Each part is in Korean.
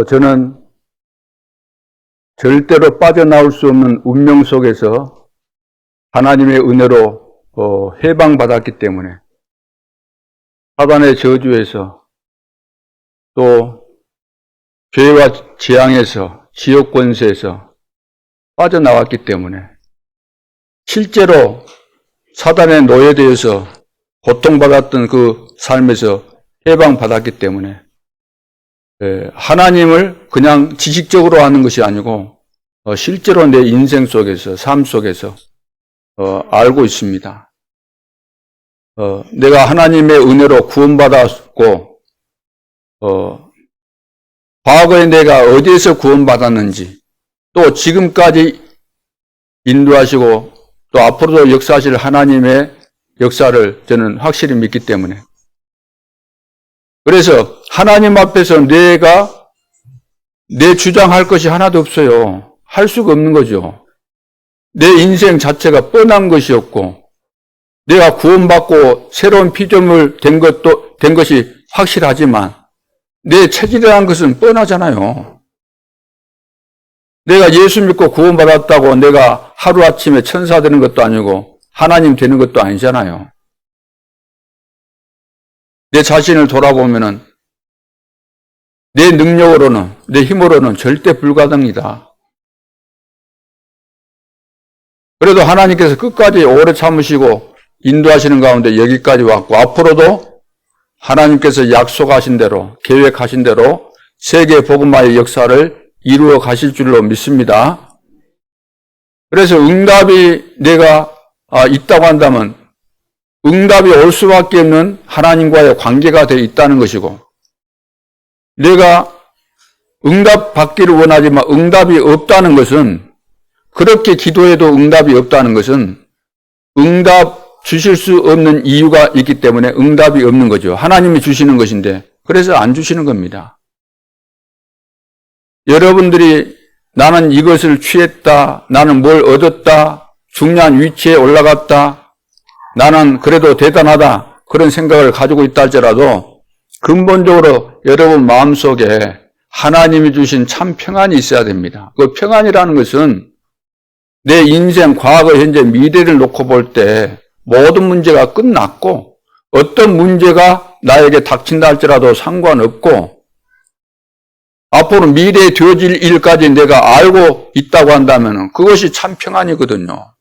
저는 절대로 빠져나올 수 없는 운명 속에서 하나님의 은혜로 해방받았기 때문에 사단의 저주에서 또 죄와 재앙에서 지옥 권세에서 빠져나왔기 때문에 실제로 사단의 노예되어서 고통받았던 그 삶에서 해방받았기 때문에 하나님을 그냥 지식적으로 아는 것이 아니고 실제로 내 인생 속에서 삶 속에서 알고 있습니다. 내가 하나님의 은혜로 구원받았고 과거에 내가 어디에서 구원받았는지 또 지금까지 인도하시고 또 앞으로도 역사하실 하나님의 역사를 저는 확실히 믿기 때문에 그래서 하나님 앞에서 내가 내 주장할 것이 하나도 없어요. 할 수가 없는 거죠. 내 인생 자체가 뻔한 것이었고 내가 구원받고 새로운 피조물 된 것이 확실하지만 내 체질이라는 것은 뻔하잖아요. 내가 예수 믿고 구원받았다고 내가 하루아침에 천사 되는 것도 아니고 하나님 되는 것도 아니잖아요. 내 자신을 돌아보면은 내 능력으로는, 내 힘으로는 절대 불가능이다. 그래도 하나님께서 끝까지 오래 참으시고 인도하시는 가운데 여기까지 왔고 앞으로도 하나님께서 약속하신 대로, 계획하신 대로 세계 복음화의 역사를 이루어 가실 줄로 믿습니다. 그래서 응답이 내가 있다고 한다면 응답이 올 수밖에 없는 하나님과의 관계가 되어 있다는 것이고 내가 응답 받기를 원하지만 응답이 없다는 것은 그렇게 기도해도 응답이 없다는 것은 응답 주실 수 없는 이유가 있기 때문에 응답이 없는 거죠. 하나님이 주시는 것인데 그래서 안 주시는 겁니다. 여러분들이 나는 이것을 취했다, 나는 뭘 얻었다, 중요한 위치에 올라갔다, 나는 그래도 대단하다 그런 생각을 가지고 있다 할지라도 근본적으로 여러분 마음속에 하나님이 주신 참 평안이 있어야 됩니다. 그 평안이라는 것은 내 인생, 과거, 현재, 미래를 놓고 볼 때 모든 문제가 끝났고 어떤 문제가 나에게 닥친다 할지라도 상관없고 앞으로 미래에 되어질 일까지 내가 알고 있다고 한다면 그것이 참 평안이거든요.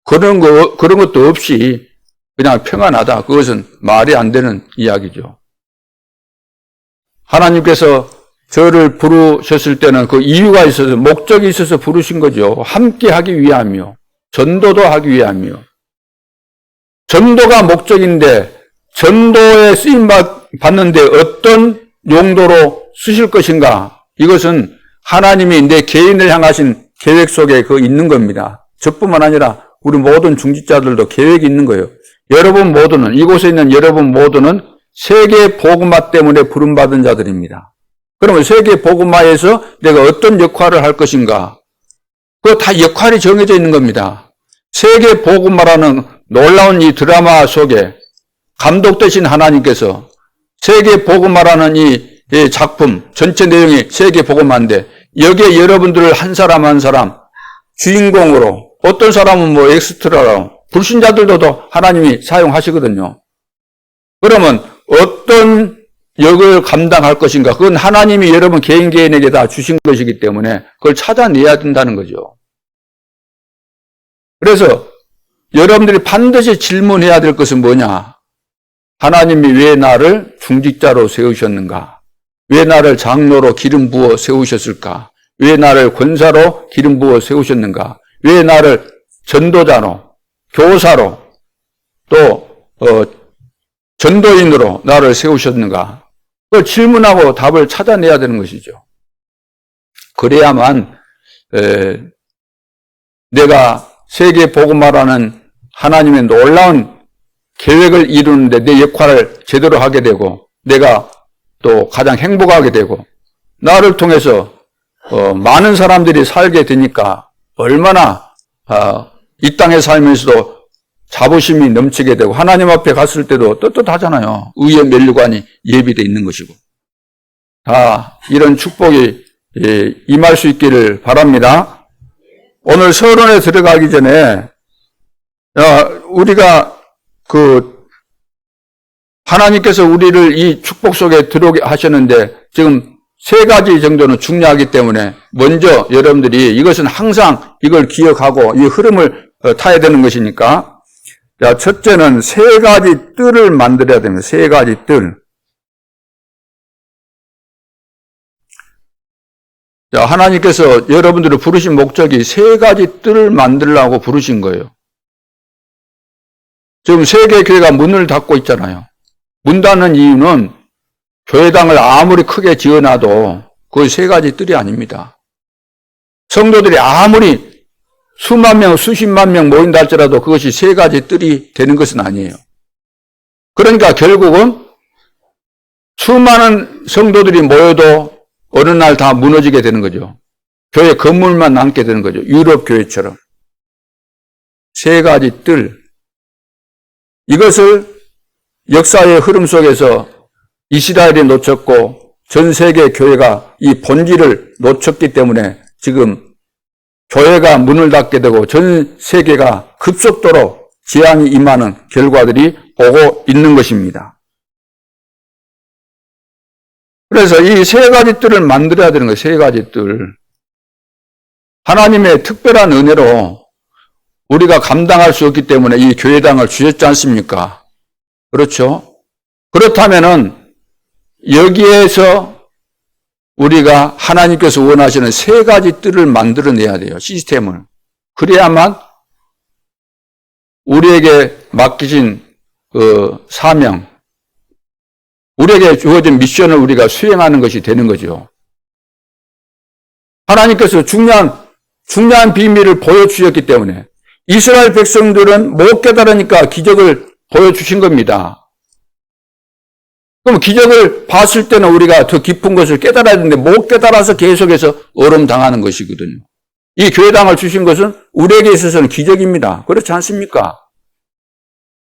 그런 것도 없이 그냥 평안하다. 그것은 말이 안 되는 이야기죠. 하나님께서 저를 부르셨을 때는 그 이유가 있어서 목적이 있어서 부르신 거죠. 함께 하기 위함이요. 전도도 하기 위함이요. 전도가 목적인데 전도에 쓰임 받는데 어떤 용도로 쓰실 것인가? 이것은 하나님이 내 개인을 향하신 계획 속에 있는 겁니다. 저뿐만 아니라 우리 모든 중직자들도 계획이 있는 거예요. 여러분 모두는, 이곳에 있는 여러분 모두는 세계 복음화 때문에 부름받은 자들입니다. 그러면 세계 복음화에서 내가 어떤 역할을 할 것인가? 그거 다 역할이 정해져 있는 겁니다. 세계 복음화라는 놀라운 이 드라마 속에 감독되신 하나님께서 세계 복음화라는 이 작품 전체 내용이 세계 복음화인데 여기에 여러분들을 한 사람 한 사람 주인공으로 어떤 사람은 엑스트라로 불신자들도 하나님이 사용하시거든요. 그러면 어떤 역을 감당할 것인가? 그건 하나님이 여러분 개인에게 다 주신 것이기 때문에 그걸 찾아내야 된다는 거죠. 그래서 여러분들이 반드시 질문해야 될 것은 뭐냐? 하나님이 왜 나를 중직자로 세우셨는가? 왜 나를 장로로 기름 부어 세우셨을까? 왜 나를 권사로 기름 부어 세우셨는가? 왜 나를 전도자로, 교사로, 또 전도인으로 나를 세우셨는가? 그 질문하고 답을 찾아내야 되는 것이죠. 그래야만 내가 세계 복음화라는 하나님의 놀라운 계획을 이루는데 내 역할을 제대로 하게 되고 내가 또 가장 행복하게 되고 나를 통해서 많은 사람들이 살게 되니까 얼마나 이 땅에 살면서도 자부심이 넘치게 되고 하나님 앞에 갔을 때도 떳떳하잖아요. 의의 면류관이 예비되어 있는 것이고. 다 이런 축복이 임할 수 있기를 바랍니다. 오늘 서론에 들어가기 전에 우리가 하나님께서 우리를 이 축복 속에 들어오게 하셨는데 지금 세 가지 정도는 중요하기 때문에 먼저 여러분들이 이것은 항상 이걸 기억하고 이 흐름을 타야 되는 것이니까, 자, 첫째는 세 가지 뜰을 만들어야 됩니다. 세 가지 뜰. 자, 하나님께서 여러분들을 부르신 목적이 세 가지 뜰을 만들라고 부르신 거예요. 지금 세계 교회가 문을 닫고 있잖아요. 문 닫는 이유는 교회당을 아무리 크게 지어놔도 그 세 가지 뜰이 아닙니다. 성도들이 아무리 수만 명, 수십만 명 모인다 할지라도 그것이 세 가지 뜰이 되는 것은 아니에요. 그러니까 결국은 수많은 성도들이 모여도 어느 날 다 무너지게 되는 거죠. 교회 건물만 남게 되는 거죠. 유럽 교회처럼. 세 가지 뜰. 이것을 역사의 흐름 속에서 이스라엘이 놓쳤고 전 세계 교회가 이 본질을 놓쳤기 때문에 지금 교회가 문을 닫게 되고 전 세계가 급속도로 재앙이 임하는 결과들이 오고 있는 것입니다. 그래서 이 세 가지 뜰을 만들어야 되는 거예요. 세 가지 뜰. 하나님의 특별한 은혜로 우리가 감당할 수 없기 때문에 이 교회당을 주셨지 않습니까? 그렇죠? 그렇다면은 여기에서 우리가 하나님께서 원하시는 세 가지 뜰을 만들어내야 돼요. 시스템을. 그래야만 우리에게 맡기신 사명, 우리에게 주어진 미션을 우리가 수행하는 것이 되는 거죠. 하나님께서 중요한 비밀을 보여주셨기 때문에 이스라엘 백성들은 못 깨달으니까 기적을 보여주신 겁니다. 그럼 기적을 봤을 때는 우리가 더 깊은 것을 깨달아야 되는데 못 깨달아서 계속해서 얼음당하는 것이거든요. 이 교회당을 주신 것은 우리에게 있어서는 기적입니다. 그렇지 않습니까?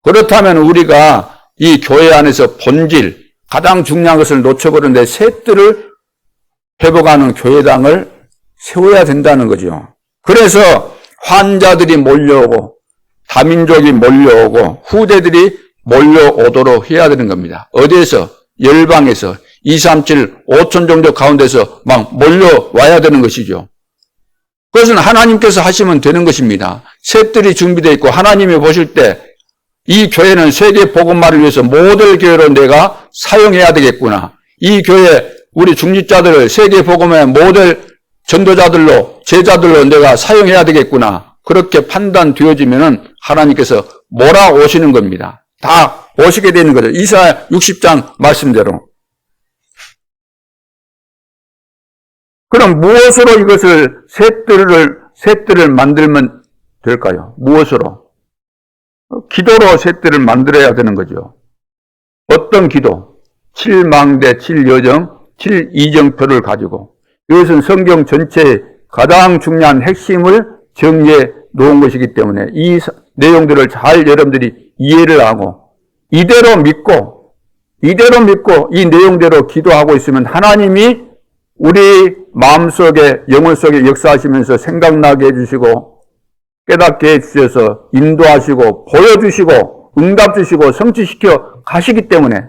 그렇다면 우리가 이 교회 안에서 본질, 가장 중요한 것을 놓쳐버렸는데 새 뜰을 회복하는 교회당을 세워야 된다는 거죠. 그래서 환자들이 몰려오고 다민족이 몰려오고 후대들이 몰려오도록 해야 되는 겁니다. 어디에서? 열방에서 237, 5천 종족 가운데서 막 몰려와야 되는 것이죠. 그것은 하나님께서 하시면 되는 것입니다. 새 뜰이 준비되어 있고 하나님이 보실 때 이 교회는 세계 복음화를 위해서 모델 교회로 내가 사용해야 되겠구나. 이 교회 우리 중직자들을 세계 복음의 모델 전도자들로 제자들로 내가 사용해야 되겠구나. 그렇게 판단되어지면은 하나님께서 몰아오시는 겁니다. 다 오시게 되는 거죠. 이사야 60장 말씀대로. 그럼 무엇으로 이것을 새 뜰을 만들면 될까요? 무엇으로? 기도로 새 뜰을 만들어야 되는 거죠. 어떤 기도? 7망대, 7여정, 7이정표를 가지고 이것은 성경 전체의 가장 중요한 핵심을 정리해 놓은 것이기 때문에 이 내용들을 잘 여러분들이 이해를 하고 이대로 믿고 이 내용대로 기도하고 있으면 하나님이 우리 마음속에 영혼 속에 역사하시면서 생각나게 해주시고 깨닫게 해주셔서 인도하시고 보여주시고 응답 주시고 성취시켜 가시기 때문에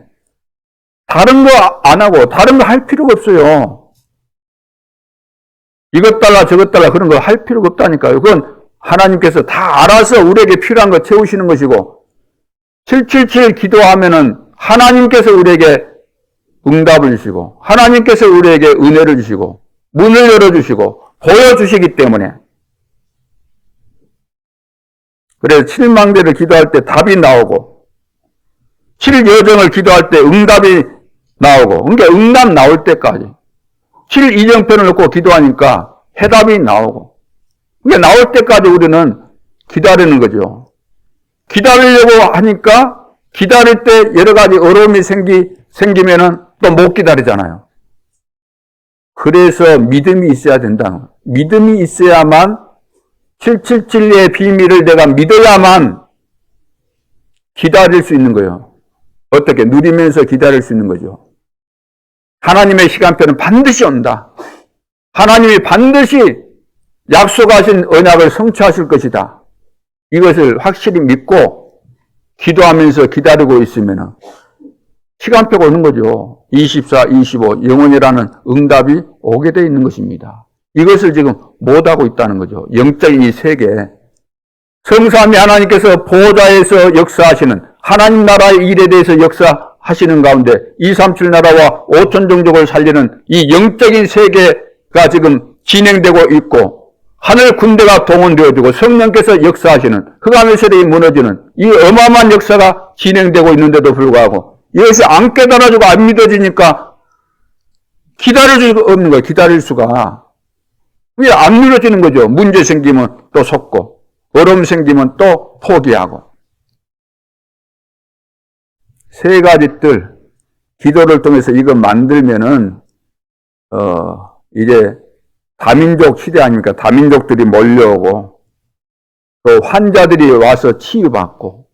다른 거 안 하고 다른 거 할 필요가 없어요. 이것 달라 저것 달라 그런 거 할 필요가 없다니까요. 그건 하나님께서 다 알아서 우리에게 필요한 거 채우시는 것이고 777 기도하면은 하나님께서 우리에게 응답을 주시고 하나님께서 우리에게 은혜를 주시고 문을 열어주시고 보여주시기 때문에 그래서 7망대를 기도할 때 답이 나오고 7여정을 기도할 때 응답이 나오고 그러니까 응답 나올 때까지 7이정편을 놓고 기도하니까 해답이 나오고 그러니까 나올 때까지 우리는 기다리는 거죠. 기다리려고 하니까 기다릴 때 여러 가지 어려움이 생기면은 또 못 기다리잖아요. 그래서 믿음이 있어야 된다는 거예요. 믿음이 있어야만 777의 비밀을 내가 믿어야만 기다릴 수 있는 거예요. 어떻게? 누리면서 기다릴 수 있는 거죠. 하나님의 시간표는 반드시 온다. 하나님이 반드시 약속하신 언약을 성취하실 것이다. 이것을 확실히 믿고 기도하면서 기다리고 있으면 시간표가 오는 거죠. 24, 25 영원이라는 응답이 오게 되어 있는 것입니다. 이것을 지금 못하고 있다는 거죠. 영적인 이 세계. 성삼위 하나님께서 보좌에서 역사하시는 하나님 나라의 일에 대해서 역사하시는 가운데 237 나라와 5천 종족을 살리는 이 영적인 세계가 지금 진행되고 있고 하늘 군대가 동원되어지고 성령께서 역사하시는 흑암의 세력이 무너지는 이 어마어마한 역사가 진행되고 있는데도 불구하고 이것이 안 깨달아지고 안 믿어지니까 기다릴 수가 없는 거예요. 기다릴 수가. 왜 안 누려지는 거죠. 문제 생기면 또 속고 어려움 생기면 또 포기하고. 세 가지 뜰 기도를 통해서 이거 만들면은 이제 다민족 시대 아닙니까? 다민족들이 몰려오고 또 환자들이 와서 치유받고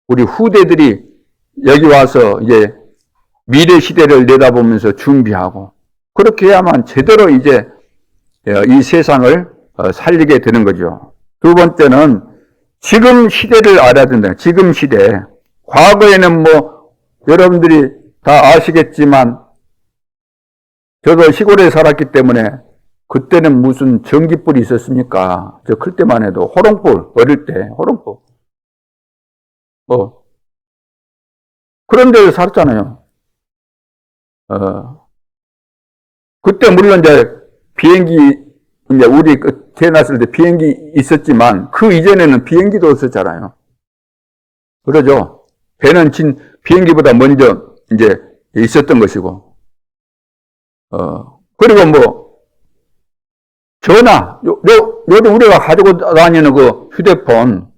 우리 후대들이 여기 와서 이제 미래 시대를 내다보면서 준비하고 그렇게 해야만 제대로 이제 이 세상을 살리게 되는 거죠. 두 번째는 지금 시대를 알아야 된다. 지금 시대. 과거에는 뭐 여러분들이 다 아시겠지만 저도 시골에 살았기 때문에 그때는 무슨 전기불이 있었습니까? 저 클 때만 해도 호롱불, 어릴 때 호롱불. 그런 데서 살았잖아요. 그때 물론 이제 비행기, 이제 우리 태어났을 때 비행기 있었지만 그 이전에는 비행기도 없었잖아요. 그러죠? 배는 비행기보다 먼저 이제 있었던 것이고. 그리고 뭐, 전화, 요즘 우리가 가지고 다니는 그 휴대폰,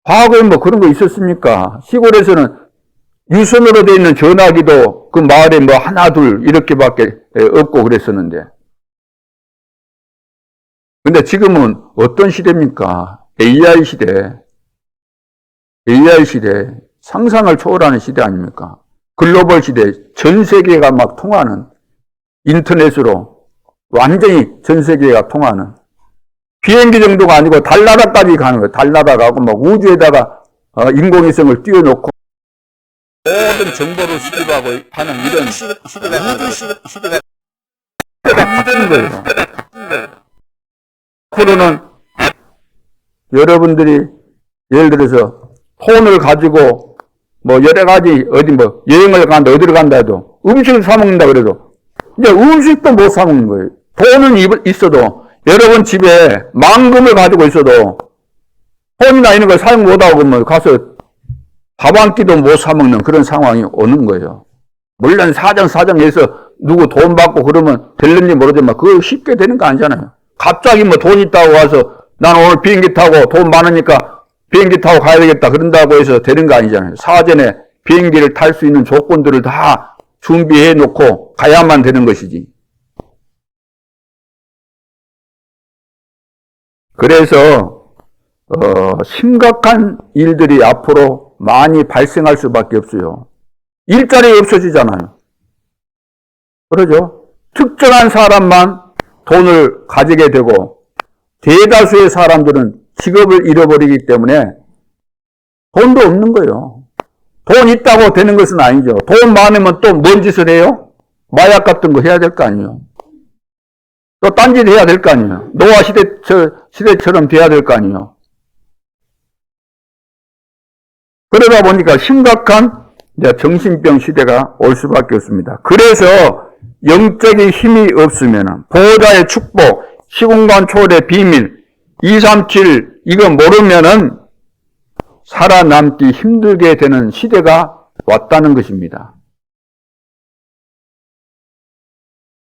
과거에 뭐 그런 거 있었습니까? 시골에서는 유선으로 되어 있는 전화기도 그 마을에 뭐 하나, 둘, 이렇게밖에 없고 그랬었는데. 근데 지금은 어떤 시대입니까? AI 시대. AI 시대. 상상을 초월하는 시대 아닙니까? 글로벌 시대. 전 세계가 막 통하는 인터넷으로 완전히 전 세계가 통하는 비행기 정도가 아니고 달나라까지 가는 거예요. 달나라 가고 막 우주에다가 인공위성을 띄워놓고 모든 정보를 수집하고 하는 이런 시대가 바뀐 거예요. 앞으로는 여러분들이 예를 들어서 폰을 가지고 뭐 여러 가지 어디 뭐 여행을 간다 어디를 간다 해도 음식을 사 먹는다 그래도 이제 음식도 못 사 먹는 거예요. 돈은 있어도 여러분 집에 만금을 가지고 있어도 폰이나 이런 걸 사용 못하고 그러면 가서 밥 한 끼도 못 사 먹는 그런 상황이 오는 거예요. 물론 사정해서 누구 돈 받고 그러면 될는지 모르지만 그거 쉽게 되는 거 아니잖아요. 갑자기 뭐 돈 있다고 와서 난 오늘 비행기 타고 돈 많으니까 비행기 타고 가야 되겠다 그런다고 해서 되는 거 아니잖아요. 사전에 비행기를 탈 수 있는 조건들을 다 준비해 놓고 가야만 되는 것이지. 그래서 심각한 일들이 앞으로 많이 발생할 수밖에 없어요. 일자리 없어지잖아요. 그러죠? 특정한 사람만 돈을 가지게 되고 대다수의 사람들은 직업을 잃어버리기 때문에 돈도 없는 거예요. 돈 있다고 되는 것은 아니죠. 돈 많으면 또 뭔 짓을 해요? 마약 같은 거 해야 될 거 아니에요. 또 딴짓 해야 될 거 아니에요. 노아 시대처럼 돼야 될 거 아니에요. 그러다 보니까 심각한 정신병 시대가 올 수밖에 없습니다. 그래서 영적인 힘이 없으면 보호자의 축복, 시공간 초월의 비밀, 237 이거 모르면은 살아남기 힘들게 되는 시대가 왔다는 것입니다.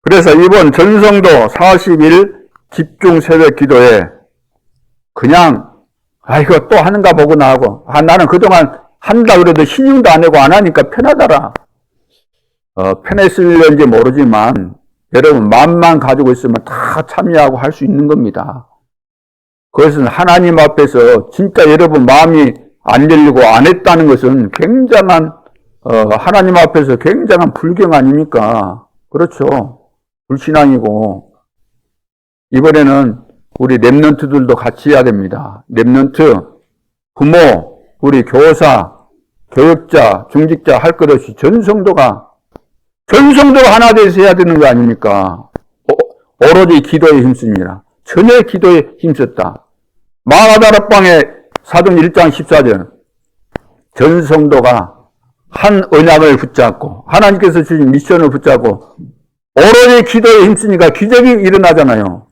그래서 이번 전성도 40일 집중 새벽 기도에 그냥 이거 또 하는가 보구나 하고 나는 그동안 한다 그래도 신용도 안 내고 안 하니까 편하더라. 편했을는지 모르지만 여러분 마음만 가지고 있으면 다 참여하고 할 수 있는 겁니다. 그것은 하나님 앞에서 진짜 여러분 마음이 안 열리고 안 했다는 것은 굉장한 하나님 앞에서 굉장한 불경 아닙니까? 그렇죠. 불신앙이고, 이번에는 우리 랩런트들도 같이 해야 됩니다. 랩런트, 부모, 우리 교사, 교육자, 중직자 할 것 없이 전 성도가 하나 돼서 해야 되는 거 아닙니까? 오로지 기도에 힘씁니다. 전혀 기도에 힘썼다. 마가다락방에 사도행 1장 14절 전 성도가 한 언약을 붙잡고 하나님께서 주신 미션을 붙잡고 오로지 기도에 힘쓰니까 기적이 일어나잖아요.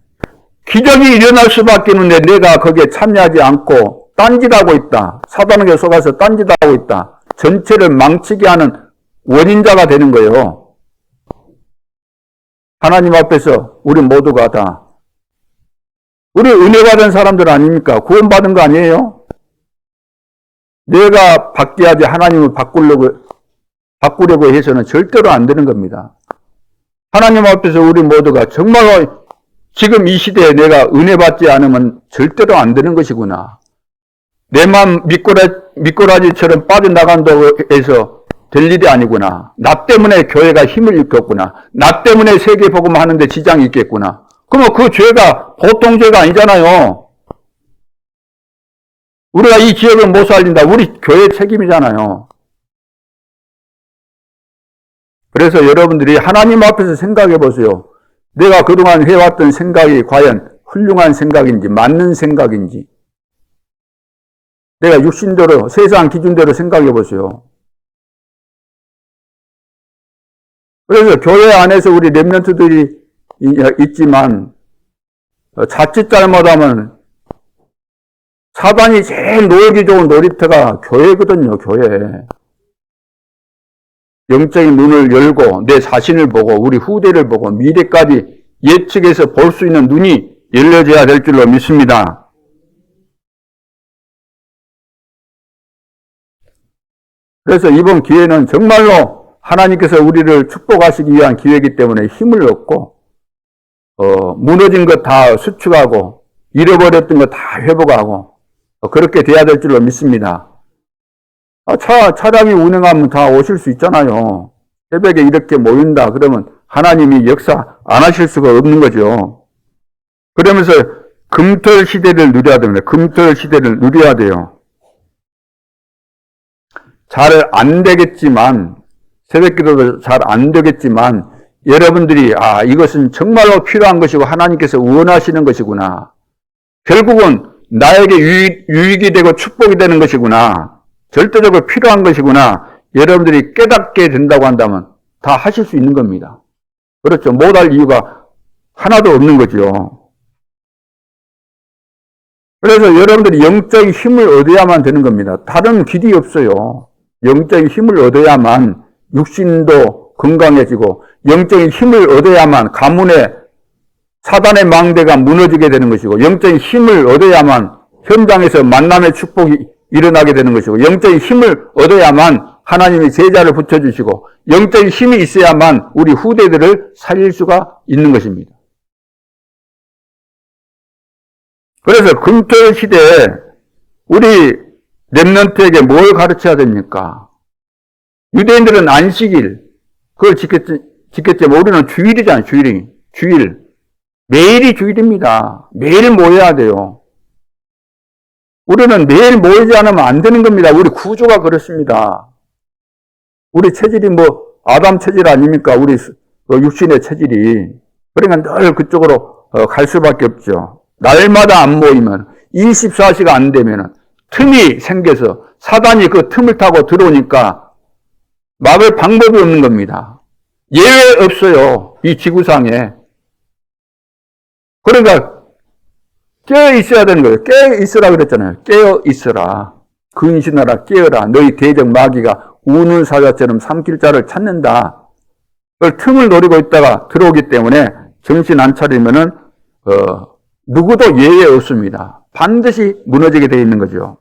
기적이 일어날 수밖에 없는데 내가 거기에 참여하지 않고 딴짓하고 있다. 사단에게 속아서 딴짓하고 있다. 전체를 망치게 하는 원인자가 되는 거예요. 하나님 앞에서 우리 모두가 다 우리 은혜 받은 사람들 아닙니까? 구원받은 거 아니에요? 내가 받게 하지 하나님을 바꾸려고 해서는 절대로 안 되는 겁니다. 하나님 앞에서 우리 모두가 정말로 지금 이 시대에 내가 은혜 받지 않으면 절대로 안 되는 것이구나. 내 맘 미꾸라지처럼 빠져나간다고 해서 될 일이 아니구나. 나 때문에 교회가 힘을 잃겠구나. 나 때문에 세계복음 하는데 지장이 있겠구나. 그러면 그 죄가 보통 죄가 아니잖아요. 우리가 이 지역을 못 살린다. 우리 교회 책임이잖아요. 그래서 여러분들이 하나님 앞에서 생각해 보세요. 내가 그동안 해왔던 생각이 과연 훌륭한 생각인지 맞는 생각인지 내가 육신대로 세상 기준대로 생각해 보세요. 그래서 교회 안에서 우리 랩런트들이 있지만 자칫 잘못하면 사단이 제일 놀기 좋은 놀이터가 교회거든요. 교회. 영적인 눈을 열고 내 자신을 보고 우리 후대를 보고 미래까지 예측해서 볼 수 있는 눈이 열려져야 될 줄로 믿습니다. 그래서 이번 기회는 정말로 하나님께서 우리를 축복하시기 위한 기회이기 때문에 힘을 얻고 무너진 것 다 수축하고 잃어버렸던 것 다 회복하고 그렇게 돼야 될 줄로 믿습니다. 차량이 운행하면 다 오실 수 있잖아요. 새벽에 이렇게 모인다 그러면 하나님이 역사 안 하실 수가 없는 거죠. 그러면서 금토일 시대를 누려야 됩니다. 금토일 시대를 누려야 돼요. 잘 안 되겠지만 새벽기도도 잘 안 되겠지만 여러분들이 이것은 정말로 필요한 것이고 하나님께서 원하시는 것이구나. 결국은 나에게 유익이 되고 축복이 되는 것이구나. 절대적으로 필요한 것이구나. 여러분들이 깨닫게 된다고 한다면 다 하실 수 있는 겁니다. 그렇죠. 못할 이유가 하나도 없는 거죠. 그래서 여러분들이 영적인 힘을 얻어야만 되는 겁니다. 다른 길이 없어요. 영적인 힘을 얻어야만 육신도 건강해지고 영적인 힘을 얻어야만 가문의 사단의 망대가 무너지게 되는 것이고 영적인 힘을 얻어야만 현장에서 만남의 축복이 일어나게 되는 것이고 영적인 힘을 얻어야만 하나님이 제자를 붙여주시고 영적인 힘이 있어야만 우리 후대들을 살릴 수가 있는 것입니다. 그래서 금토일 시대에 우리 랩런트에게 뭘 가르쳐야 됩니까? 유대인들은 안식일 그걸 지켰지만 우리는 주일이잖아요. 주일. 매일이 주일입니다. 매일 모여야 돼요. 우리는 매일 모이지 않으면 안 되는 겁니다. 우리 구조가 그렇습니다. 우리 체질이 아담 체질 아닙니까? 우리 육신의 체질이. 그러니까 늘 그쪽으로 갈 수밖에 없죠. 날마다 안 모이면 24시가 안 되면 틈이 생겨서 사단이 그 틈을 타고 들어오니까 막을 방법이 없는 겁니다. 예외 없어요. 이 지구상에. 그러니까 깨어 있어야 되는 거예요. 깨어 있으라 그랬잖아요. 깨어 있으라. 근신하라 깨어라. 너희 대적 마귀가 우는 사자처럼 삼킬 자를 찾는다. 그걸 틈을 노리고 있다가 들어오기 때문에 정신 안 차리면은 누구도 예외 없습니다. 반드시 무너지게 되어 있는 거죠.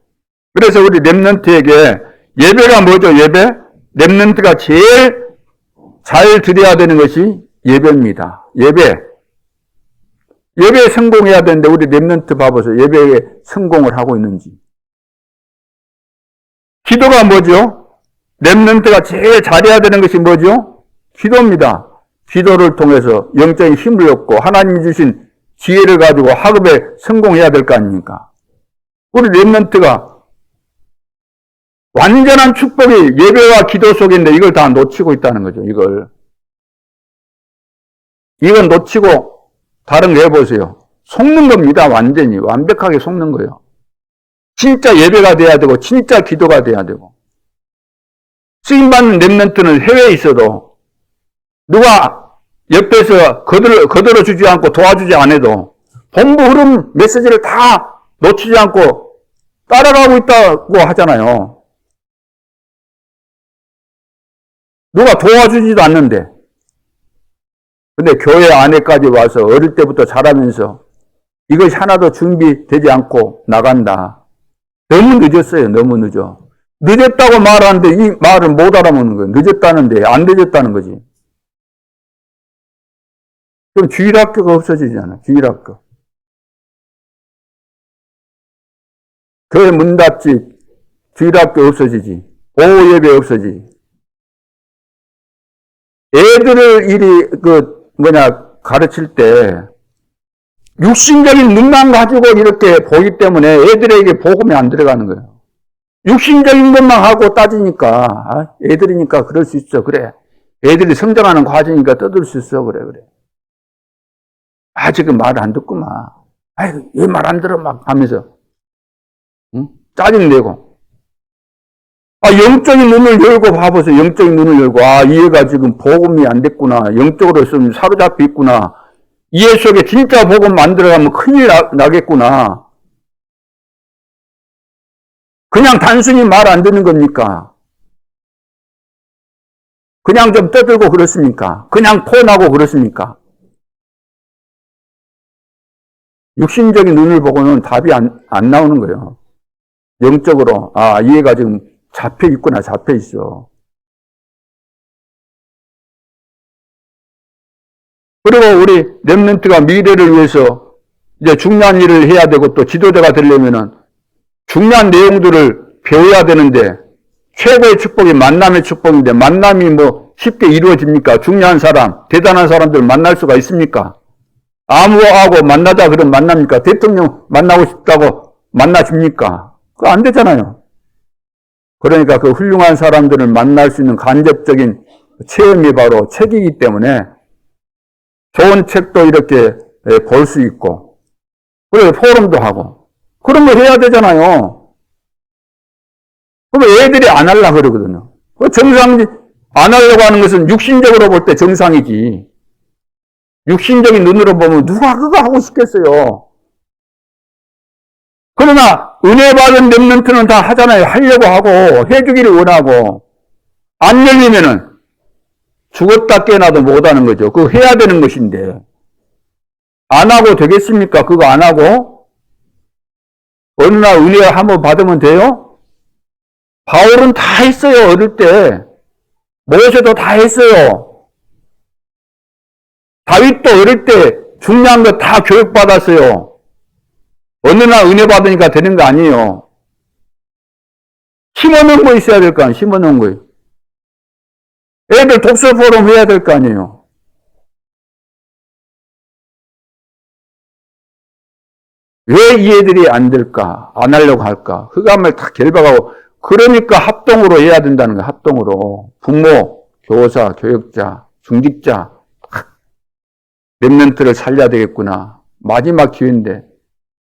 그래서 우리 랩런트에게 예배가 뭐죠? 예배? 랩런트가 제일 잘 드려야 되는 것이 예배입니다. 예배에 성공해야 되는데 우리 랩런트 봐보세요. 예배에 성공을 하고 있는지. 기도가 뭐죠? 렘넌트가 제일 잘해야 되는 것이 뭐죠? 기도입니다. 기도를 통해서 영적인 힘을 얻고 하나님이 주신 지혜를 가지고 학업에 성공해야 될 거 아닙니까? 우리 렘넌트가 완전한 축복이 예배와 기도 속인데 이걸 다 놓치고 있다는 거죠. 이건 놓치고 다른 거 해보세요. 속는 겁니다. 완전히 완벽하게 속는 거예요. 진짜 예배가 돼야 되고 진짜 기도가 돼야 되고, 쓰임받는 렘넌트는 해외에 있어도 누가 옆에서 거들어 주지 않고 도와주지 않아도 본부 흐름 메시지를 다 놓치지 않고 따라가고 있다고 하잖아요. 누가 도와주지도 않는데. 근데 교회 안에까지 와서 어릴 때부터 자라면서 이것이 하나도 준비되지 않고 나간다. 너무 늦었어요. 너무 늦어. 늦었다고 말하는데 이 말을 못 알아먹는 거예요. 늦었다는데 안 늦었다는 거지. 그럼 주일학교가 없어지잖아. 주일학교. 교회 문 닫지. 주일학교 없어지지. 오후 예배 없어지지. 애들을 가르칠 때 육신적인 눈만 가지고 이렇게 보기 때문에 애들에게 복음이 안 들어가는 거예요. 육신적인 것만 하고 따지니까, 애들이니까 그럴 수 있어. 그래. 애들이 성장하는 과정이니까 떠들 수 있어. 그래. 지금 말 안 듣구만. 얘 말 안 들어. 막 하면서. 응? 짜증내고. 영적인 눈을 열고 봐보세요. 영적인 눈을 열고. 이 애가 지금 복음이 안 됐구나. 영적으로 좀 사로잡혀 있구나. 이 애 속에 진짜 복음 만들어가면 큰일 나겠구나. 그냥 단순히 말 안 듣는 겁니까? 그냥 좀 떠들고 그렇습니까? 그냥 폰하고 그렇습니까? 육신적인 눈을 보고는 답이 안 나오는 거예요. 영적으로, 이 애가 지금 잡혀 있구나, 잡혀 있어. 그리고 우리 렘넌트가 미래를 위해서 이제 중요한 일을 해야 되고 또 지도자가 되려면은 중요한 내용들을 배워야 되는데, 최고의 축복이 만남의 축복인데 만남이 쉽게 이루어집니까? 중요한 사람, 대단한 사람들 만날 수가 있습니까? 아무하고 만나자 그러면 만납니까? 대통령 만나고 싶다고 만나줍니까? 그거 안 되잖아요. 그러니까 그 훌륭한 사람들을 만날 수 있는 간접적인 체험이 바로 책이기 때문에 좋은 책도 이렇게 볼 수 있고, 그리고 포럼도 하고, 그런 거 해야 되잖아요. 그럼 애들이 안 하려고 그러거든요. 안 하려고 하는 것은 육신적으로 볼 때 정상이지. 육신적인 눈으로 보면 누가 그거 하고 싶겠어요. 그러나 은혜 받은 렘넌트는 다 하잖아요. 하려고 하고 해주기를 원하고, 안 열리면은 죽었다 깨어나도 못하는 거죠. 그거 해야 되는 것인데 안 하고 되겠습니까? 그거 안 하고 어느 날 은혜 한번 받으면 돼요? 바울은 다 했어요. 어릴 때 모세도 다 했어요. 다윗도 어릴 때 중요한 거 다 교육받았어요. 어느 날 은혜 받으니까 되는 거 아니에요. 심어놓은 거 있어야 될 거 아니에요. 심어놓은 거. 애들 독서 포럼 해야 될 거 아니에요. 왜 이 애들이 안 될까? 안 하려고 할까? 흑암을 다 결박하고, 그러니까 합동으로 해야 된다는 거예요. 합동으로. 부모, 교사, 교육자, 중직자, 렘넌트를 살려야 되겠구나. 마지막 기회인데.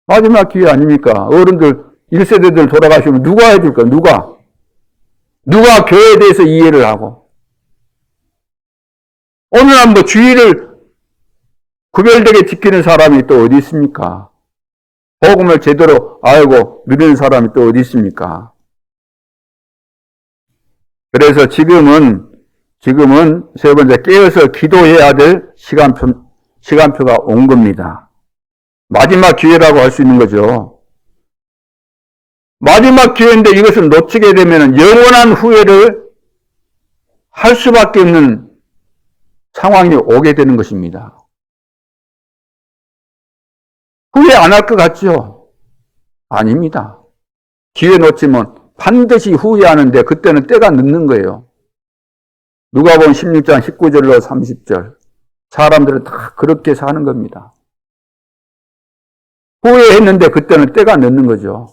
마지막 기회 아닙니까? 어른들, 1세대들 돌아가시면 누가 해줄까? 누가 교회에 대해서 이해를 하고. 오늘 주의를 구별되게 지키는 사람이 또 어디 있습니까? 복음을 제대로 알고 누리는 사람이 또 어디 있습니까? 그래서 지금은 세 번째 깨어서 기도해야 될 시간표가 온 겁니다. 마지막 기회라고 할 수 있는 거죠. 마지막 기회인데 이것을 놓치게 되면 영원한 후회를 할 수밖에 없는 상황이 오게 되는 것입니다. 후회 안 할 것 같죠? 아닙니다. 기회 놓치면 반드시 후회하는데 그때는 때가 늦는 거예요. 누가복음 16장 19절로 30절. 사람들은 다 그렇게 사는 겁니다. 후회했는데 그때는 때가 늦는 거죠.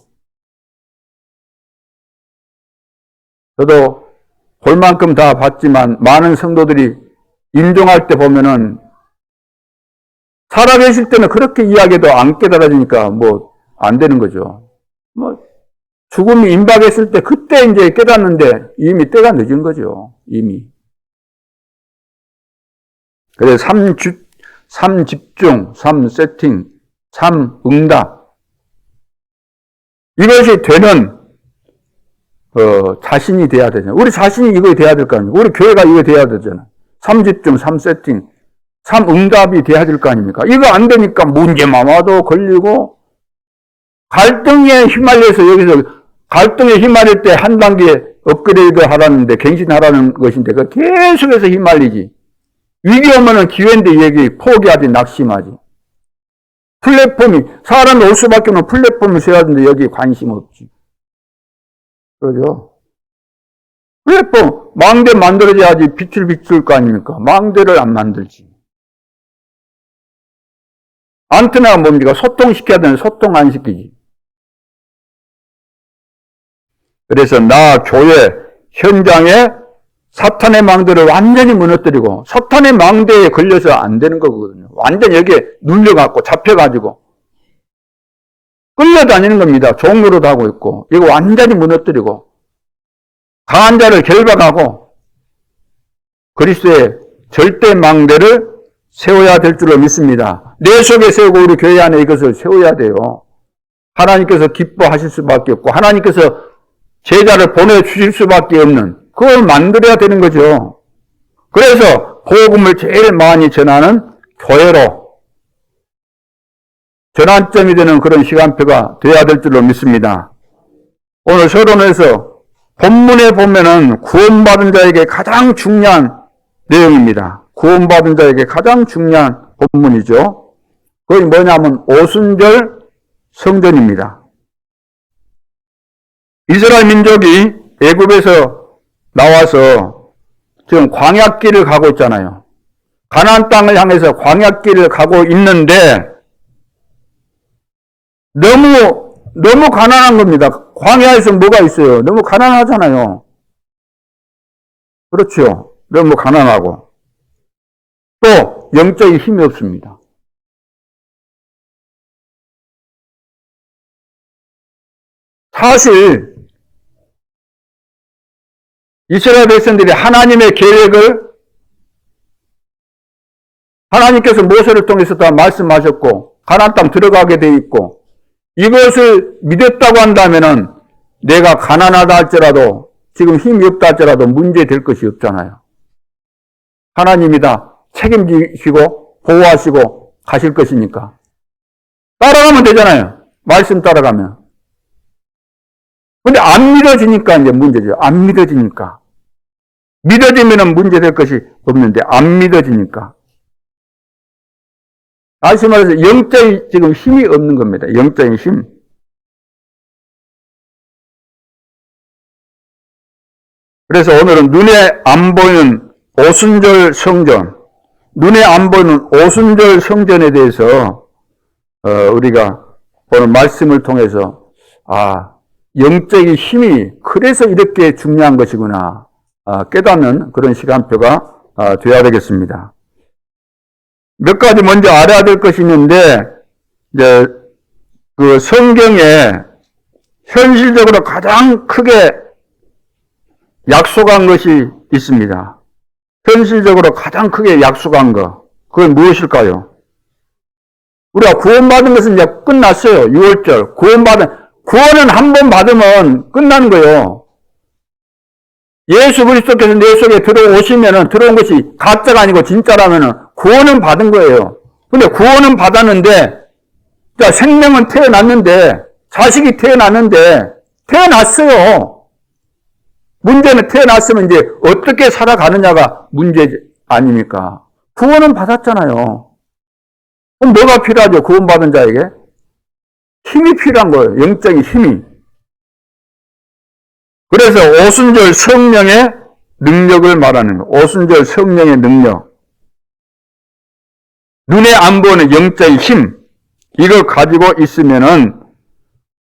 저도 볼 만큼 다 봤지만 많은 성도들이 임종할 때 보면은 살아계실 때는 그렇게 이야기해도 안 깨달아지니까 뭐 안 되는 거죠. 뭐 죽음이 임박했을 때 그때 이제 깨닫는데 이미 때가 늦은 거죠. 이미. 그래서 3집중, 3세팅, 3응답. 이것이 되는 자신이 돼야 되잖아요. 우리 자신이 이거 돼야 될 거 아닙니까? 우리 교회가 이거 돼야 되잖아요. 3집중, 3세팅, 3응답이 돼야 될 거 아닙니까? 이거 안 되니까 문제만 와도 걸리고 갈등에 휘말려서 여기서 갈등에 휘말릴 때 한 단계 업그레이드 하라는데 갱신하라는 것인데 그 계속해서 휘말리지. 위기 오면은 기회인데 얘기 포기하지 낙심하지. 플랫폼이 사람이 올 수밖에 없는 플랫폼을 써야 되는데 여기 관심 없지. 그러죠? 플랫폼 망대 만들어져야지 빛을 비출 거 아닙니까? 망대를 안 만들지. 안테나가 뭡니까? 소통시켜야 되는데 소통 안 시키지. 그래서 나 교회 현장에 사탄의 망대를 완전히 무너뜨리고 사탄의 망대에 걸려서 안 되는 거거든요. 완전히 여기에 눌려갖고 잡혀가지고 끌려다니는 겁니다. 종로로도 하고 있고 이거 완전히 무너뜨리고 강한 자를 결박하고 그리스도의 절대 망대를 세워야 될 줄로 믿습니다. 내 속에 세우고 우리 교회 안에 이것을 세워야 돼요. 하나님께서 기뻐하실 수밖에 없고 하나님께서 제자를 보내주실 수밖에 없는 그걸 만들어야 되는 거죠. 그래서 복음을 제일 많이 전하는 교회로 전환점이 되는 그런 시간표가 되어야 될 줄로 믿습니다. 오늘 서론에서 본문에 보면은 구원받은 자에게 가장 중요한 내용입니다. 구원받은 자에게 가장 중요한 본문이죠. 그게 뭐냐면 오순절 성전입니다. 이스라엘 민족이 애굽에서 나와서 지금 광야길을 가고 있잖아요. 가나안 땅을 향해서 광야길을 가고 있는데 너무 가난한 겁니다. 광야에서 뭐가 있어요? 너무 가난하잖아요. 그렇죠. 너무 가난하고 또 영적인 힘이 없습니다. 사실 이스라엘 백성들이 하나님의 계획을 하나님께서 모세를 통해서 다 말씀하셨고 가나안 땅 들어가게 돼 있고 이것을 믿었다고 한다면은 내가 가난하다 할지라도 지금 힘이 없다 할지라도 문제될 것이 없잖아요. 하나님이 다 책임지시고 보호하시고 가실 것이니까 따라가면 되잖아요. 말씀 따라가면. 근데 안 믿어지니까 이제 문제죠. 안 믿어지니까. 믿어지면은 문제될 것이 없는데 안 믿어지니까. 다시 말해서 영적인 지금 힘이 없는 겁니다. 영적인 힘. 그래서 오늘은 눈에 안 보이는 오순절 성전, 눈에 안 보이는 오순절 성전에 대해서 우리가 오늘 말씀을 통해서 영적인 힘이 그래서 이렇게 중요한 것이구나 깨닫는 그런 시간표가 되어야 되겠습니다. 몇 가지 먼저 알아야 될 것이 있는데 이제 그 성경에 현실적으로 가장 크게 약속한 것이 있습니다. 현실적으로 가장 크게 약속한 것 그건 무엇일까요? 우리가 구원받은 것은 이제 끝났어요. 6월절 구원은 한 번 받으면 끝나는 거예요. 예수 그리스도께서 내 속에 들어오시면은 들어온 것이 가짜가 아니고 진짜라면은 구원은 받은 거예요. 근데 구원은 받았는데 자 생명은 태어났는데 자식이 태어났어요. 문제는 태어났으면 이제 어떻게 살아가느냐가 문제 아닙니까? 구원은 받았잖아요. 그럼 뭐가 필요하죠? 구원받은 자에게? 힘이 필요한 거예요. 영적인 힘이. 그래서 오순절 성령의 능력을 말하는 거예요. 오순절 성령의 능력. 눈에 안 보이는 영적인 힘, 이걸 가지고 있으면은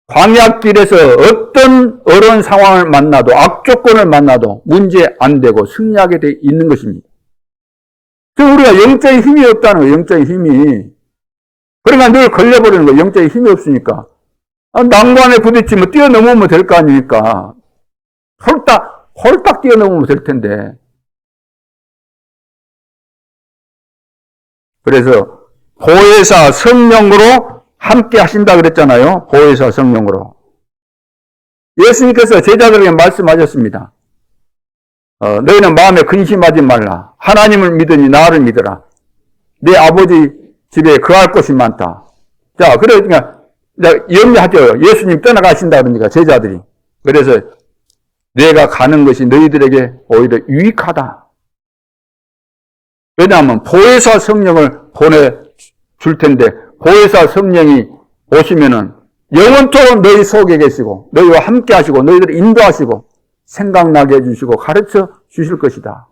광야길에서 어떤 어려운 상황을 만나도, 악조건을 만나도 문제 안 되고 승리하게 돼 있는 것입니다. 지금 우리가 영적인 힘이 없다는 거예요. 영적인 힘이. 그러니까 늘 걸려버리는 거예요. 영적인 힘이 없으니까. 난관에 부딪히면 뛰어넘으면 될 거 아닙니까? 홀딱 뛰어넘으면 될 텐데. 그래서 보혜사 성령으로 함께 하신다 그랬잖아요. 보혜사 성령으로. 예수님께서 제자들에게 말씀하셨습니다. 너희는 마음에 근심하지 말라. 하나님을 믿으니 나를 믿어라. 내 아버지 집에 거할 곳이 많다. 자, 그러니까 염려하죠. 예수님 떠나가신다 그러니까 제자들이. 그래서 내가 가는 것이 너희들에게 오히려 유익하다. 왜냐하면 보혜사 성령을 보내줄 텐데 보혜사 성령이 오시면은 영원토록 너희 속에 계시고 너희와 함께 하시고 너희들을 인도하시고 생각나게 해주시고 가르쳐 주실 것이다.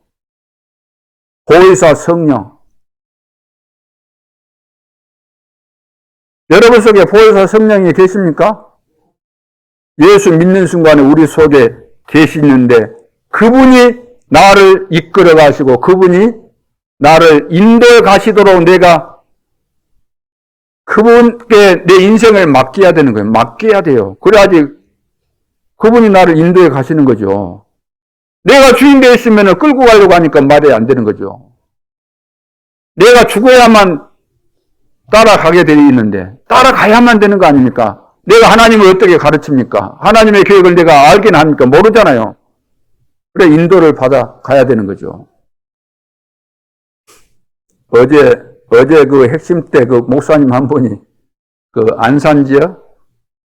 보혜사 성령. 여러분 속에 보혜사 성령이 계십니까? 예수 믿는 순간에 우리 속에 계시는데 그분이 나를 이끌어 가시고 그분이 나를 인도해 가시도록 내가 그분께 내 인생을 맡겨야 되는 거예요. 맡겨야 돼요. 그래야지 그분이 나를 인도해 가시는 거죠. 내가 주인 되어 있으면 끌고 가려고 하니까 말이 안 되는 거죠. 내가 죽어야만 따라가게 되어 있는데 따라가야만 되는 거 아닙니까? 내가 하나님을 어떻게 가르칩니까? 하나님의 계획을 내가 알긴 합니까? 모르잖아요. 그래 인도를 받아 가야 되는 거죠. 어제 그 핵심 때 그 목사님 한 분이 그 안산 지역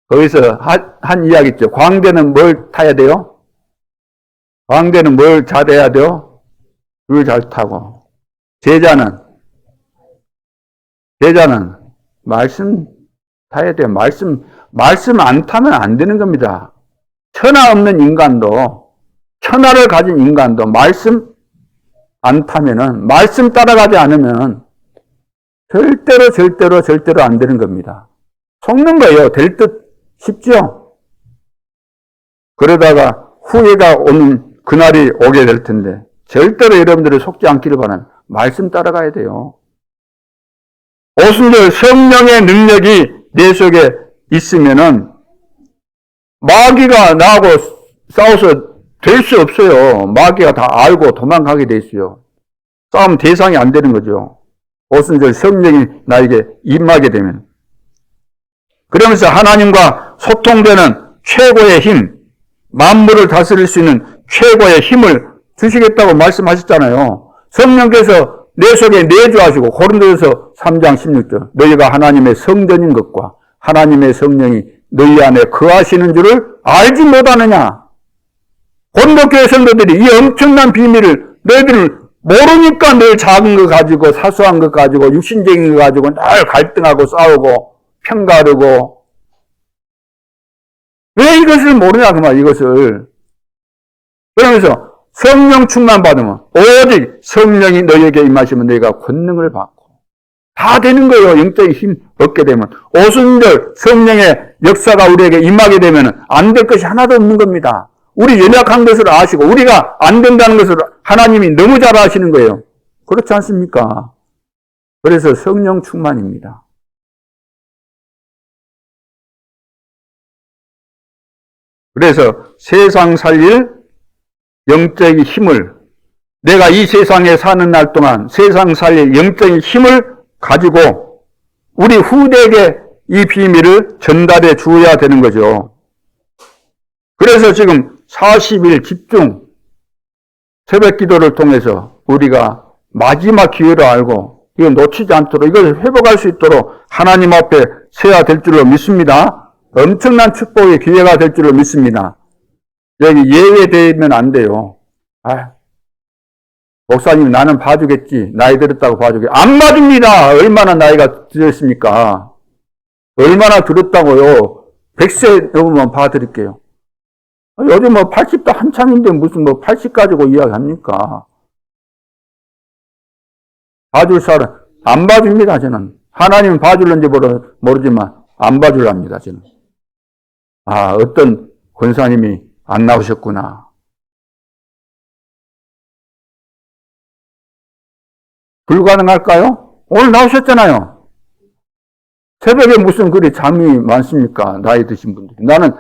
거기서 한 이야기 있죠. 광대는 뭘 타야 돼요? 광대는 뭘 잘해야 돼요? 줄 잘 타고. 제자는 말씀 타야 돼요. 말씀 안 타면 안 되는 겁니다. 천하 없는 인간도, 천하를 가진 인간도 말씀 안 타면은, 말씀 따라가지 않으면 절대로 안 되는 겁니다. 속는 거예요. 될 듯 싶죠? 그러다가 후회가 오는 그날이 오게 될 텐데, 절대로 여러분들이 속지 않기를 바랍니다. 말씀 따라가야 돼요. 오순절 성령의 능력이 내 속에 있으면은 마귀가 나하고 싸워서 될 수 없어요. 마귀가 다 알고 도망가게 돼 있어요. 싸움 대상이 안 되는 거죠. 오순절 성령이 나에게 임하게 되면. 그러면서 하나님과 소통되는 최고의 힘, 만물을 다스릴 수 있는 최고의 힘을 주시겠다고 말씀하셨잖아요. 성령께서 내 속에 내주하시고 고린도전서 3장 16절 너희가 하나님의 성전인 것과 하나님의 성령이 너희 안에 거하시는 줄을 알지 못하느냐. 고린도 교회 성도들이 이 엄청난 비밀을 너희들은 모르니까 늘 작은 거 가지고 사소한 거 가지고 육신적인 거 가지고 늘 갈등하고 싸우고 편가르고 왜 이것을 모르냐 그 말 이것을. 그러면서 성령 충만 받으면 오직 성령이 너희에게 임하시면 너희가 권능을 받고 다 되는 거예요. 영적인 힘 얻게 되면. 오순절 성령의 역사가 우리에게 임하게 되면 안 될 것이 하나도 없는 겁니다. 우리 연약한 것을 아시고 우리가 안 된다는 것을 하나님이 너무 잘 아시는 거예요. 그렇지 않습니까? 그래서 성령 충만입니다. 그래서 세상 살릴 영적인 힘을 내가 이 세상에 사는 날 동안 세상 살릴 영적인 힘을 가지고 우리 후대에게 이 비밀을 전달해 주어야 되는 거죠. 그래서 지금 40일 집중 새벽 기도를 통해서 우리가 마지막 기회를 알고 이거 놓치지 않도록 이걸 회복할 수 있도록 하나님 앞에 서야 될 줄로 믿습니다. 엄청난 축복의 기회가 될 줄로 믿습니다. 여기 예외되면 안 돼요. 목사님 나는 봐주겠지. 나이 들었다고 봐주겠지. 안 봐줍니다. 얼마나 나이가 들었습니까? 얼마나 들었다고요. 100세 넘으면 봐드릴게요. 요즘 뭐 80도 한참인데 무슨 뭐 80 가지고 이야기합니까? 봐줄 사람, 안 봐줍니다, 저는. 하나님은 봐줄는지 모르지만, 안 봐줄랍니다, 저는. 아, 어떤 권사님이 안 나오셨구나. 불가능할까요? 오늘 나오셨잖아요. 새벽에 무슨 그리 잠이 많습니까? 나이 드신 분들이. 나는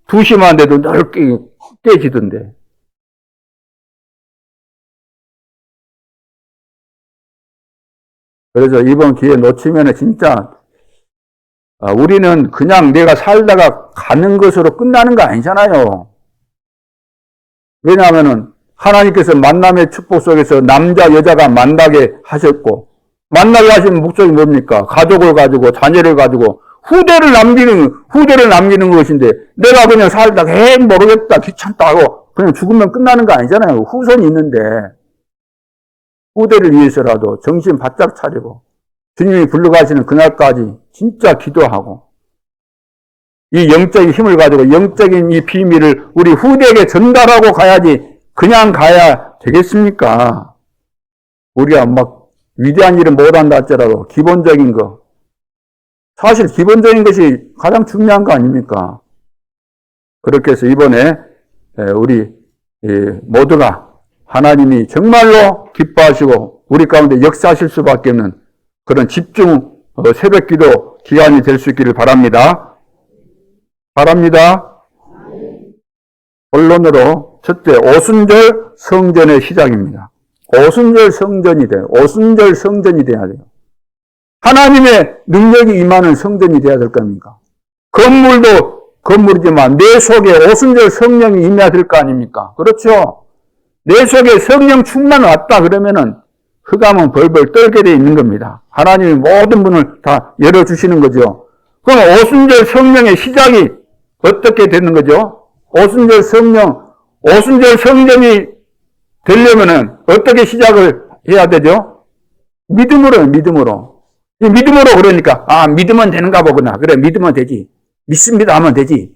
2시만 돼도 늘 깨지던데. 그래서 이번 기회 놓치면 진짜 우리는 그냥 내가 살다가 가는 것으로 끝나는 거 아니잖아요. 왜냐하면은 하나님께서 만남의 축복 속에서 남자 여자가 만나게 하셨고, 만나게 하신 목적이 뭡니까? 가족을 가지고 자녀를 가지고 후대를 남기는 것인데, 내가 그냥 살다가 모르겠다 귀찮다 하고 그냥 죽으면 끝나는 거 아니잖아요. 후손이 있는데 후대를 위해서라도 정신 바짝 차리고 주님이 불러가시는 그날까지 진짜 기도하고, 이 영적인 힘을 가지고 영적인 이 비밀을 우리 후대에게 전달하고 가야지 그냥 가야 되겠습니까? 우리가 막 위대한 일을 못한다 할지라도 기본적인 거, 사실 기본적인 것이 가장 중요한 거 아닙니까? 그렇게 해서 이번에 우리 모두가 하나님이 정말로 기뻐하시고 우리 가운데 역사하실 수밖에 없는 그런 집중 새벽 기도 기간이 될 수 있기를 바랍니다. 본론으로 첫째, 오순절 성전의 시작입니다. 오순절 성전이 돼요. 오순절 성전이 돼야 돼요. 하나님의 능력이 임하는 성전이 돼야 될 겁니까? 건물도 건물이지만 내 속에 오순절 성령이 임해야 될 거 아닙니까? 그렇죠? 내 속에 성령 충만 왔다 그러면은 흑암은 벌벌 떨게 돼 있는 겁니다. 하나님이 모든 문을 다 열어주시는 거죠. 그럼 오순절 성령의 시작이 어떻게 되는 거죠? 오순절 성전이 되려면은 어떻게 시작을 해야 되죠? 믿음으로. 이 믿음으로 그러니까, 믿으면 되는가 보구나. 그래, 믿으면 되지. 믿습니다 하면 되지.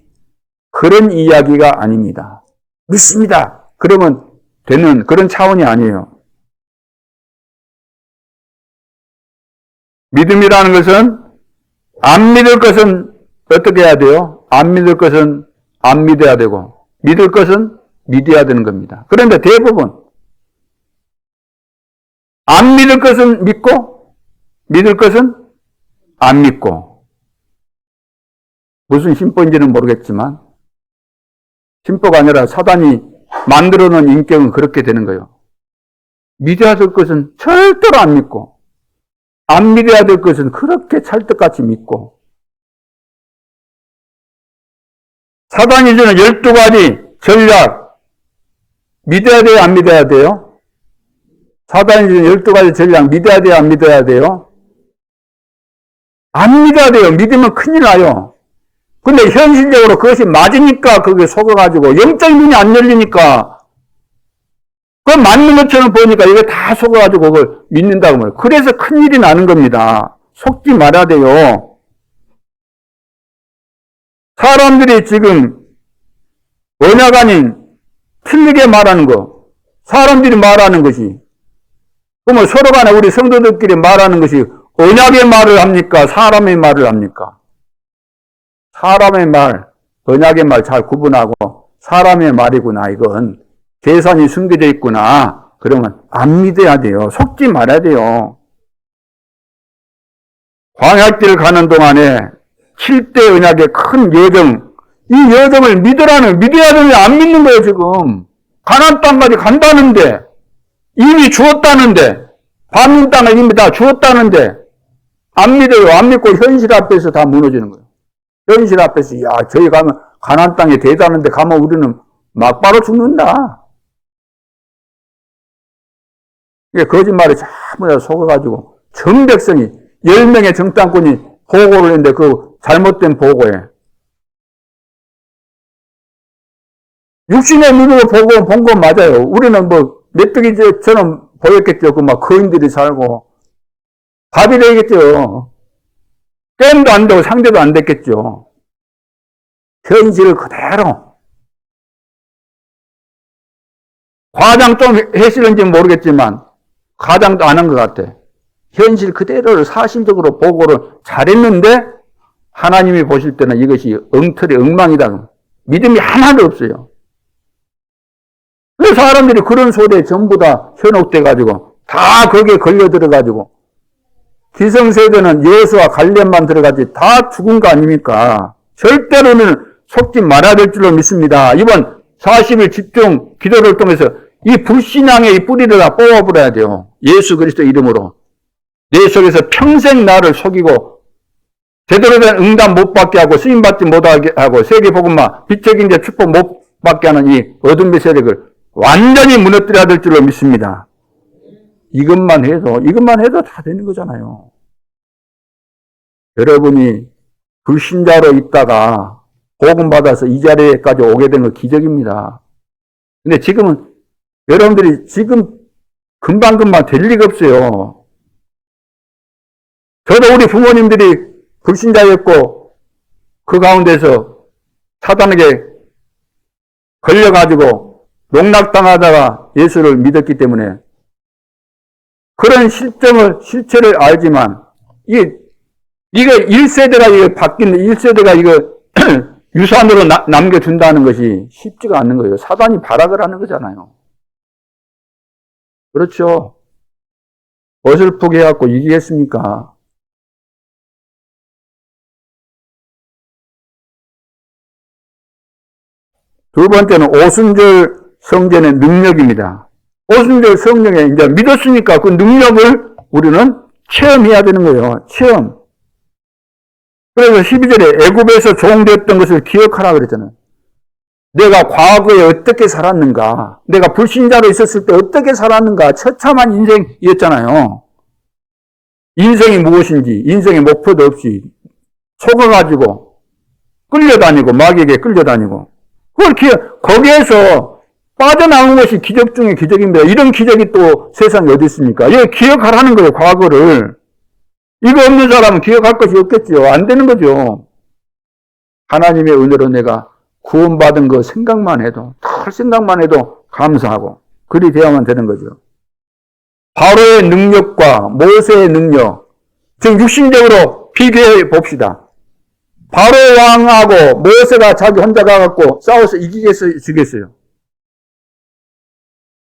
그런 이야기가 아닙니다. 믿습니다. 그러면 되는 그런 차원이 아니에요. 믿음이라는 것은 안 믿을 것은 어떻게 해야 돼요? 안 믿을 것은 안 믿어야 되고 믿을 것은 믿어야 되는 겁니다. 그런데 대부분 안 믿을 것은 믿고 믿을 것은 안 믿고, 무슨 심보인지는 모르겠지만 심보가 아니라 사단이 만들어 놓은 인격은 그렇게 되는 거예요. 믿어야 될 것은 절대로 안 믿고 안 믿어야 될 것은 그렇게 찰떡같이 믿고, 사단이 주는 12가지 전략, 믿어야 돼요, 안 믿어야 돼요? 사단이 주는 12가지 전략, 믿어야 돼요, 안 믿어야 돼요? 안 믿어야 돼요. 믿으면 큰일 나요. 근데 현실적으로 그것이 맞으니까 그게 속아가지고 영적인 눈이 안 열리니까 그 맞는 것처럼 보니까 이게 다 속아가지고 그걸 믿는다고 말해요. 그래서 큰일이 나는 겁니다. 속지 말아야 돼요. 사람들이 지금 언약 아닌 틀리게 말하는 거, 사람들이 말하는 것이, 그러면 서로 간에 우리 성도들끼리 말하는 것이 언약의 말을 합니까? 사람의 말을 합니까? 사람의 말, 언약의 말 잘 구분하고 사람의 말이구나, 이건 계산이 숨겨져 있구나, 그러면 안 믿어야 돼요. 속지 말아야 돼요. 광야길 가는 동안에 7대 언약의 큰 여정, 이 여정을 믿어야 되는데 안 믿는 거예요, 지금. 가나안 땅까지 간다는데, 이미 주었다는데, 반민 땅을 이미 다 주었다는데, 안 믿어요. 안 믿고 현실 앞에서 다 무너지는 거예요. 현실 앞에서, 저기 가면 가나안 땅에 대다는데 가면 우리는 막바로 죽는다. 이게 거짓말에 전부 다 속아가지고 전 백성이 10명의 정탐꾼이 보고를 했는데 그 잘못된 보고에 육신의 눈으로 보고 본 건 맞아요. 우리는 뭐 메뚜기처럼 보였겠죠. 그 막 거인들이 살고 밥이 되겠죠. 게임도 안 되고 상대도 안 됐겠죠. 현실을 그대로 과장 좀 했을는지 모르겠지만 과장도 안 한 것 같아. 현실 그대로를 사실적으로 보고를 잘했는데 하나님이 보실 때는 이것이 엉터리 엉망이다. 믿음이 하나도 없어요. 그래서 사람들이 그런 소리에 전부 다 현혹돼가지고 다 거기에 걸려들어가지고 기성세대는 예수와 관련만 들어가지 다 죽은 거 아닙니까? 절대로는 속지 말아야 될 줄로 믿습니다. 이번 40일 집중 기도를 통해서 이 불신앙의 이 뿌리를 다 뽑아버려야 돼요. 예수 그리스도 이름으로. 내 속에서 평생 나를 속이고 제대로 된 응답 못 받게 하고 쓰임받지 못하게 하고 세계복음화 빛의 경제 축복 못 받게 하는 이 어둠의 세력을 완전히 무너뜨려야 될 줄로 믿습니다. 이것만 해도 다 되는 거잖아요. 여러분이 불신자로 있다가 복음 받아서 이 자리에까지 오게 된 건 기적입니다. 근데 지금은 여러분들이 지금 금방금방 될 리가 없어요. 저도 우리 부모님들이 불신자였고 그 가운데서 사단에게 걸려가지고 농락당하다가 예수를 믿었기 때문에 그런 실체를 알지만 이거 1세대가 이거 바뀌는 1세대가 이거 유산으로 남겨준다는 것이 쉽지가 않는 거예요. 사단이 발악을 하는 거잖아요. 그렇죠. 어설프게 해갖고 이기겠습니까? 두 번째는 오순절 성전의 능력입니다. 오순절 성령에 이제 믿었으니까 그 능력을 우리는 체험해야 되는 거예요. 체험. 그래서 12절에 애굽에서 종되었던 것을 기억하라 그랬잖아요. 내가 과거에 어떻게 살았는가, 내가 불신자로 있었을 때 어떻게 살았는가, 처참한 인생이었잖아요. 인생이 무엇인지, 인생의 목표도 없이 속아가지고 끌려다니고 마귀에게 끌려다니고 거기에서 빠져나온 것이 기적 중에 기적입니다. 이런 기적이 또 세상에 어디 있습니까? 이거 기억하라는 거예요, 과거를. 이거 없는 사람은 기억할 것이 없겠죠. 안 되는 거죠. 하나님의 은혜로 내가 구원받은 거 생각만 해도, 털 생각만 해도 감사하고, 그리 되어야만 되는 거죠. 바로의 능력과 모세의 능력, 지금 육신적으로 비교해 봅시다. 바로 왕하고 모세가 자기 혼자 가갖고 싸워서 이기겠어요?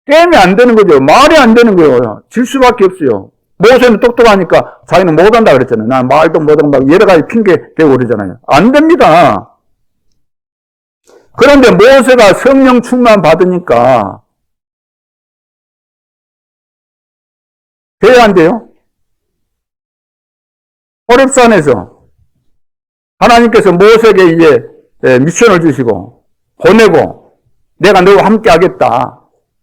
게임이 안 되는 거죠. 말이 안 되는 거예요. 질 수밖에 없어요. 모세는 똑똑하니까 자기는 못한다 그랬잖아요. 난 말도 못하고 막 여러 가지 핑계 대고 그러잖아요. 안 됩니다. 그런데 모세가 성령 충만 받으니까 돼야 안 돼요? 호렙산에서 하나님께서 모세에게 이제 미션을 주시고 보내고 내가 너와 함께 하겠다.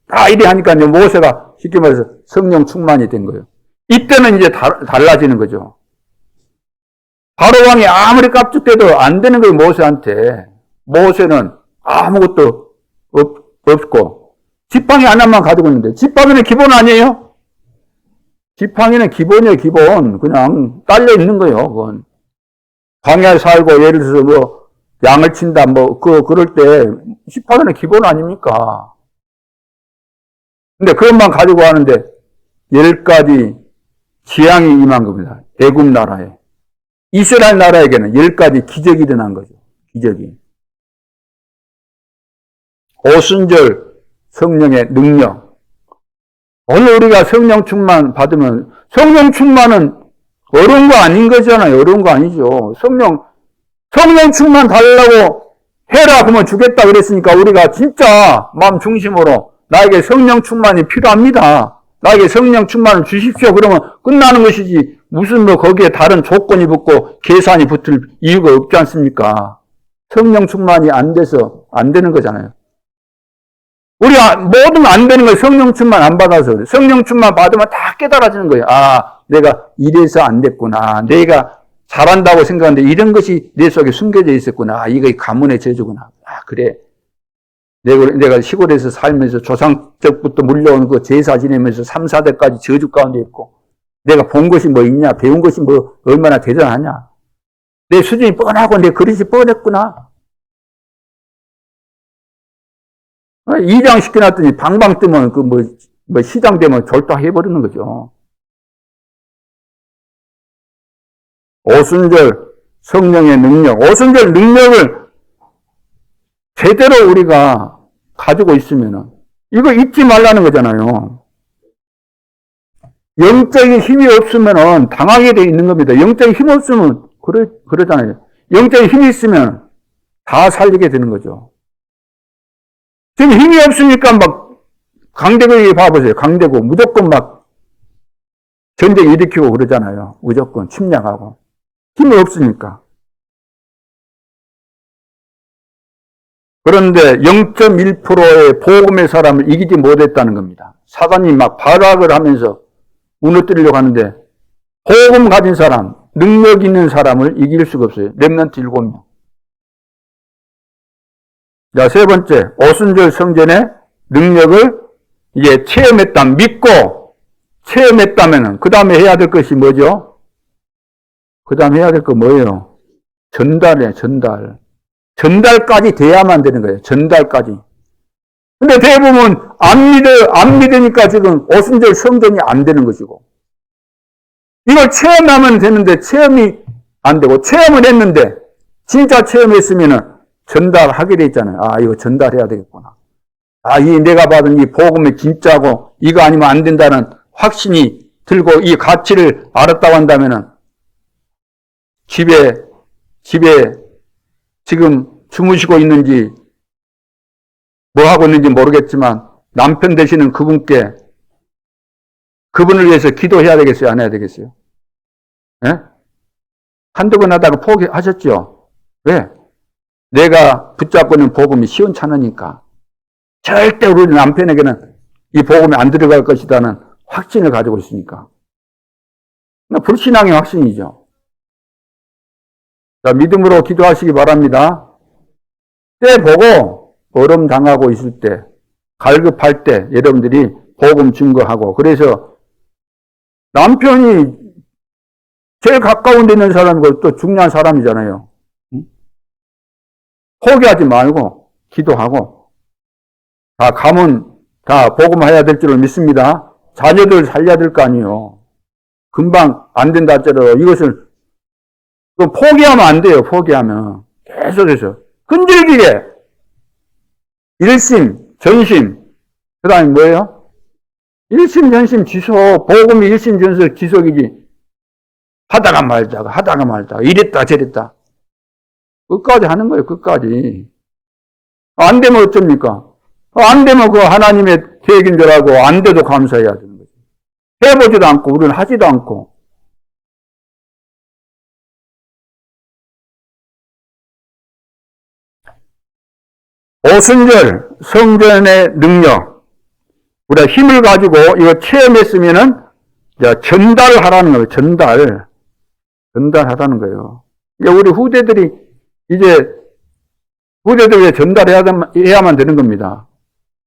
다 이래 하니까 이제 모세가 쉽게 말해서 성령 충만이 된 거예요. 이때는 이제 달라지는 거죠. 바로 왕이 아무리 깝죽대도 안 되는 거예요, 모세한테. 모세는 아무것도 없고 지팡이 하나만 가지고 있는데 지팡이는 기본 아니에요? 지팡이는 기본이에요, 기본. 그냥 딸려 있는 거예요, 그건. 광야에 살고 예를 들어서 뭐 양을 친다 그럴 때 지팡이는 기본 아닙니까? 근데 그것만 가지고 하는데 10가지 재앙이 임한 겁니다. 애굽 나라에. 이스라엘 나라에게는 10가지 기적이 일어난 거죠. 기적이. 오순절 성령의 능력. 오늘 우리가 성령 충만 받으면 성령 충만은 어려운 거 아닌 거잖아요. 어려운 거 아니죠. 성령 충만 달라고 해라 그러면 주겠다 그랬으니까 우리가 진짜 마음 중심으로 나에게 성령 충만이 필요합니다. 나에게 성령 충만을 주십시오. 그러면 끝나는 것이지 무슨 거기에 다른 조건이 붙고 계산이 붙을 이유가 없지 않습니까? 성령 충만이 안 돼서 안 되는 거잖아요. 우리가 모든 안 되는 거예요. 성령 충만 안 받아서. 성령 충만 받으면 다 깨달아지는 거예요. 아, 내가 이래서 안 됐구나. 내가 잘한다고 생각하는데 이런 것이 내 속에 숨겨져 있었구나. 아, 이거 가문의 저주구나. 아, 그래. 내가 시골에서 살면서 조상적부터 물려온 그 제사 지내면서 3, 4대까지 저주 가운데 있고 내가 본 것이 뭐 있냐, 배운 것이 뭐 얼마나 대단하냐. 내 수준이 뻔하고 내 그릇이 뻔했구나. 이장 시켜놨더니 방방 뜨면 시장 되면 졸도해버리는 거죠. 오순절 성령의 능력, 오순절 능력을 제대로 우리가 가지고 있으면 이거 잊지 말라는 거잖아요. 영적인 힘이 없으면 당하게 돼 있는 겁니다. 영적인 힘 없으면 그러잖아요. 영적인 힘이 있으면 다 살리게 되는 거죠. 지금 힘이 없으니까 막 강대국에 봐보세요. 강대국 무조건 막 전쟁 일으키고 그러잖아요. 무조건 침략하고. 힘이 없으니까. 그런데 0.1%의 복음의 사람을 이기지 못했다는 겁니다. 사단이 막 발악을 하면서 무너뜨리려고 하는데 복음 가진 사람, 능력 있는 사람을 이길 수가 없어요. 렘넌트 7명. 자, 세 번째, 오순절 성전의 능력을 이제 체험했다, 믿고 체험했다면은 그 다음에 해야 될 것이 뭐죠? 그 다음에 해야 될 거 뭐예요? 전달이에요, 전달. 전달까지 돼야만 되는 거예요. 전달까지. 근데 대부분 안 믿으니까 지금 오순절 성전이 안 되는 것이고. 이걸 체험하면 되는데 체험이 안 되고, 체험을 했는데 진짜 체험했으면은 전달하게 돼 있잖아요. 아, 이거 전달해야 되겠구나. 아, 내가 받은 이 복음이 진짜고 이거 아니면 안 된다는 확신이 들고 이 가치를 알았다고 한다면은 집에 지금 주무시고 있는지 뭐 하고 있는지 모르겠지만 남편 되시는 그분께 그분을 위해서 기도해야 되겠어요? 안 해야 되겠어요? 예? 한두 번 하다가 포기하셨죠? 왜? 내가 붙잡고 있는 복음이 시원찮으니까. 절대 우리 남편에게는 이 복음이 안 들어갈 것이라는 확신을 가지고 있으니까. 불신앙의 확신이죠. 자, 믿음으로 기도하시기 바랍니다. 때 보고 어려움 당하고 있을 때, 갈급할 때 여러분들이 복음 증거하고, 그래서 남편이 제일 가까운 데 있는 사람이고 또 중요한 사람이잖아요. 포기하지 말고 기도하고, 다 가면 다 복음해야 될 줄을 믿습니다. 자녀들 살려야 될 거 아니에요. 금방 안 된다 할지라도 이것을 포기하면 안 돼요. 포기하면 계속해서 끈질기게 일심, 전심, 그 다음에 뭐예요? 일심, 전심, 지속. 복음이 일심, 전심, 지속이지. 하다가 말다가 이랬다 저랬다. 끝까지 하는 거예요. 끝까지. 안 되면 어쩝니까? 안 되면 그 하나님의 계획인 줄 알고 안 돼도 감사해야 되는 거죠. 해보지도 않고 우리는 하지도 않고. 오순절 성전의 능력, 우리가 힘을 가지고 이거 체험했으면은 전달을 하라는 거예요. 전달하라는 거예요. 우리 후대들이 전달해야만 되는 겁니다.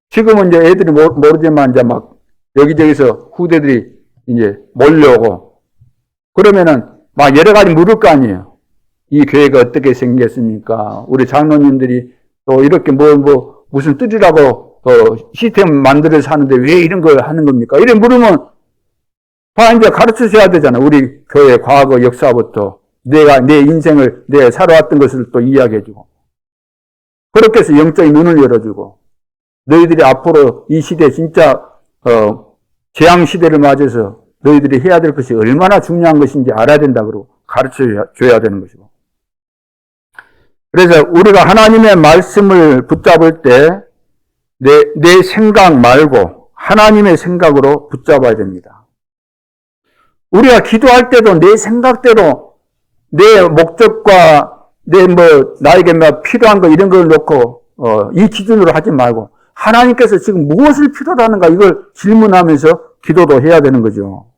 지금은 이제 애들이 모르지만 이제 막 여기저기서 후대들이 이제 몰려오고 그러면은 막 여러 가지 물을 거 아니에요. 이 교회가 어떻게 생겼습니까? 우리 장로님들이 또 이렇게 무슨 뜻이라고 시스템 만들어서 하는데 왜 이런 걸 하는 겁니까? 이런 물으면 다 이제 가르치셔야 되잖아요. 우리 교회 과거 역사부터 내 인생을 살아왔던 것을 또 이야기해주고 그렇게 해서 영적인 눈을 열어주고 너희들이 앞으로 이 시대 진짜 재앙 시대를 맞아서 너희들이 해야 될 것이 얼마나 중요한 것인지 알아야 된다고 가르쳐줘야 되는 것이고. 그래서 우리가 하나님의 말씀을 붙잡을 때 내 생각 말고 하나님의 생각으로 붙잡아야 됩니다. 우리가 기도할 때도 내 생각대로 내 목적과 나에게 필요한 거 이런 걸 놓고 이 기준으로 하지 말고 하나님께서 지금 무엇을 필요로 하는가 이걸 질문하면서 기도도 해야 되는 거죠.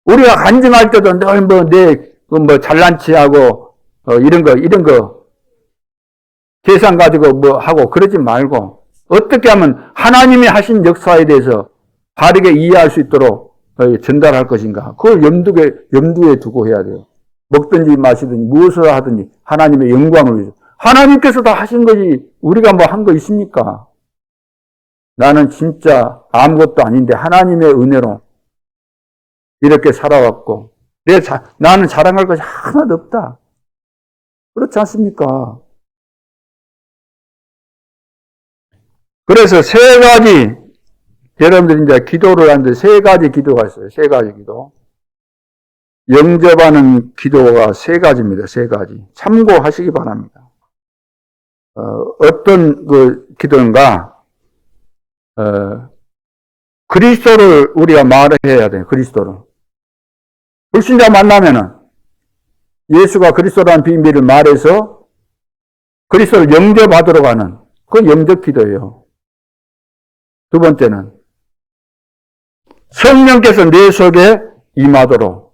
우리가 간증할 때도 늘 잘난 체하고 이런 거 계산 가지고 하고 그러지 말고 어떻게 하면 하나님이 하신 역사에 대해서 바르게 이해할 수 있도록 전달할 것인가 그걸 염두에 두고 해야 돼요. 먹든지 마시든지 무엇을 하든지 하나님의 영광을 위해서 하나님께서 다 하신 거지 우리가 뭐 한 거 있습니까? 나는 진짜 아무것도 아닌데 하나님의 은혜로 이렇게 살아왔고 나는 자랑할 것이 하나도 없다. 그렇지 않습니까? 그래서 세 가지, 여러분들이 이제 기도를 하는데 세 가지 기도가 있어요. 세 가지 기도. 영접하는 기도가 세 가지입니다. 세 가지. 참고하시기 바랍니다. 어떤 그 기도인가? 그리스도를 우리가 말해야 돼요. 그리스도를. 불신자 만나면은 예수가 그리스도라는 비밀을 말해서 그리스도를 영접하도록 하는 그 영접 기도예요. 두 번째는 성령께서 내 속에 임하도록,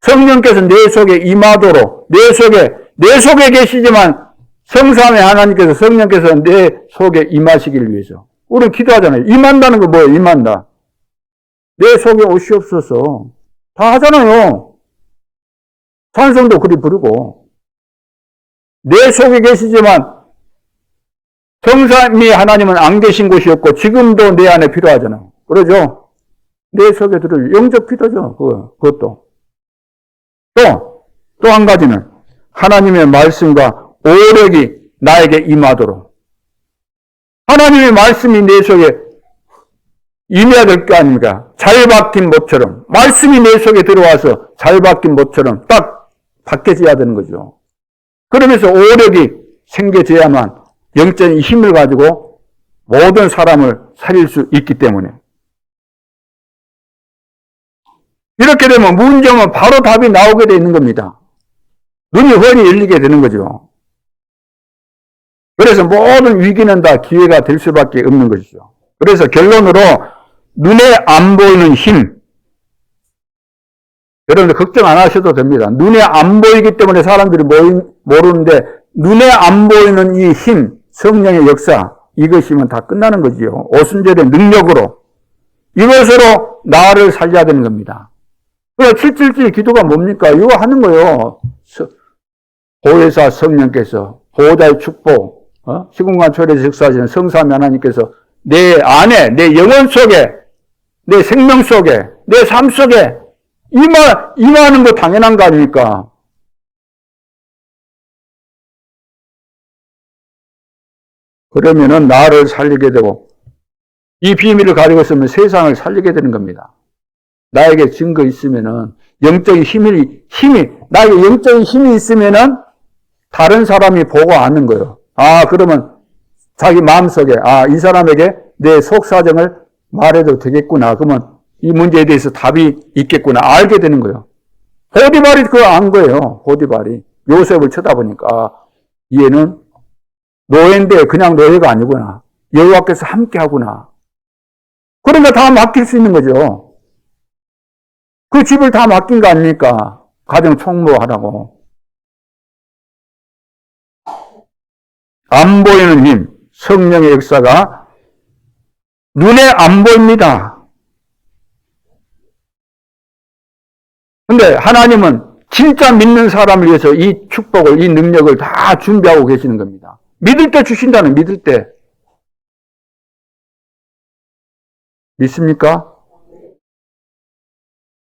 성령께서 내 속에 임하도록, 내 속에 계시지만 성삼위 하나님께서 성령께서 내 속에 임하시기를 위해서 우리는 기도하잖아요. 임한다는 거 뭐예요? 임한다. 내 속에 오시옵소서 다 하잖아요. 찬송도 그리 부르고 내 속에 계시지만 성삼위 하나님은 안 계신 곳이었고 지금도 내 안에 필요하잖아요. 그러죠? 내 속에 들어요. 영접 기도죠. 그것도. 또 한 가지는 하나님의 말씀과 오력이 나에게 임하도록. 하나님의 말씀이 내 속에 임해야 될 거 아닙니까? 잘 박힌 못처럼. 말씀이 내 속에 들어와서 잘 박힌 못처럼 딱 박혀져야 되는 거죠. 그러면서 오력이 생겨져야만 영적인 힘을 가지고 모든 사람을 살릴 수 있기 때문에. 이렇게 되면 문제는 바로 답이 나오게 되어 있는 겁니다. 눈이 훤히 열리게 되는 거죠. 그래서 모든 위기는 다 기회가 될 수밖에 없는 것이죠. 그래서 결론으로 눈에 안 보이는 힘. 여러분들 걱정 안 하셔도 됩니다. 눈에 안 보이기 때문에 사람들이 모르는데 눈에 안 보이는 이 힘, 성령의 역사, 이것이면 다 끝나는 거지요. 오순절의 능력으로. 이것으로 나를 살려야 되는 겁니다. 그래서 777 기도가 뭡니까? 이거 하는 거예요. 보혜사 성령께서, 보호자의 축복, 시공간 초래에서 역사하시는 성삼위 하나님께서 내 안에, 내 영혼 속에, 내 생명 속에, 내 삶 속에 임하는 거 당연한 거 아닙니까? 그러면은 나를 살리게 되고, 이 비밀을 가지고 있으면 세상을 살리게 되는 겁니다. 나에게 증거 있으면은, 영적인 나에게 영적인 힘이 있으면은, 다른 사람이 보고 아는 거예요. 그러면 자기 마음속에, 이 사람에게 내 속사정을 말해도 되겠구나. 그러면 이 문제에 대해서 답이 있겠구나. 알게 되는 거예요. 보디발이 그거 안 거예요. 보디발이. 요셉을 쳐다보니까, 얘는 노예인데 그냥 노예가 아니구나. 여호와께서 함께 하구나. 그러니까 다 맡길 수 있는 거죠. 그 집을 다 맡긴 거 아닙니까? 가정 총무하라고. 안 보이는 힘, 성령의 역사가 눈에 안 보입니다. 근데 하나님은 진짜 믿는 사람을 위해서 이 축복을, 이 능력을 다 준비하고 계시는 겁니다. 믿을 때 주신다는, 믿을 때. 믿습니까?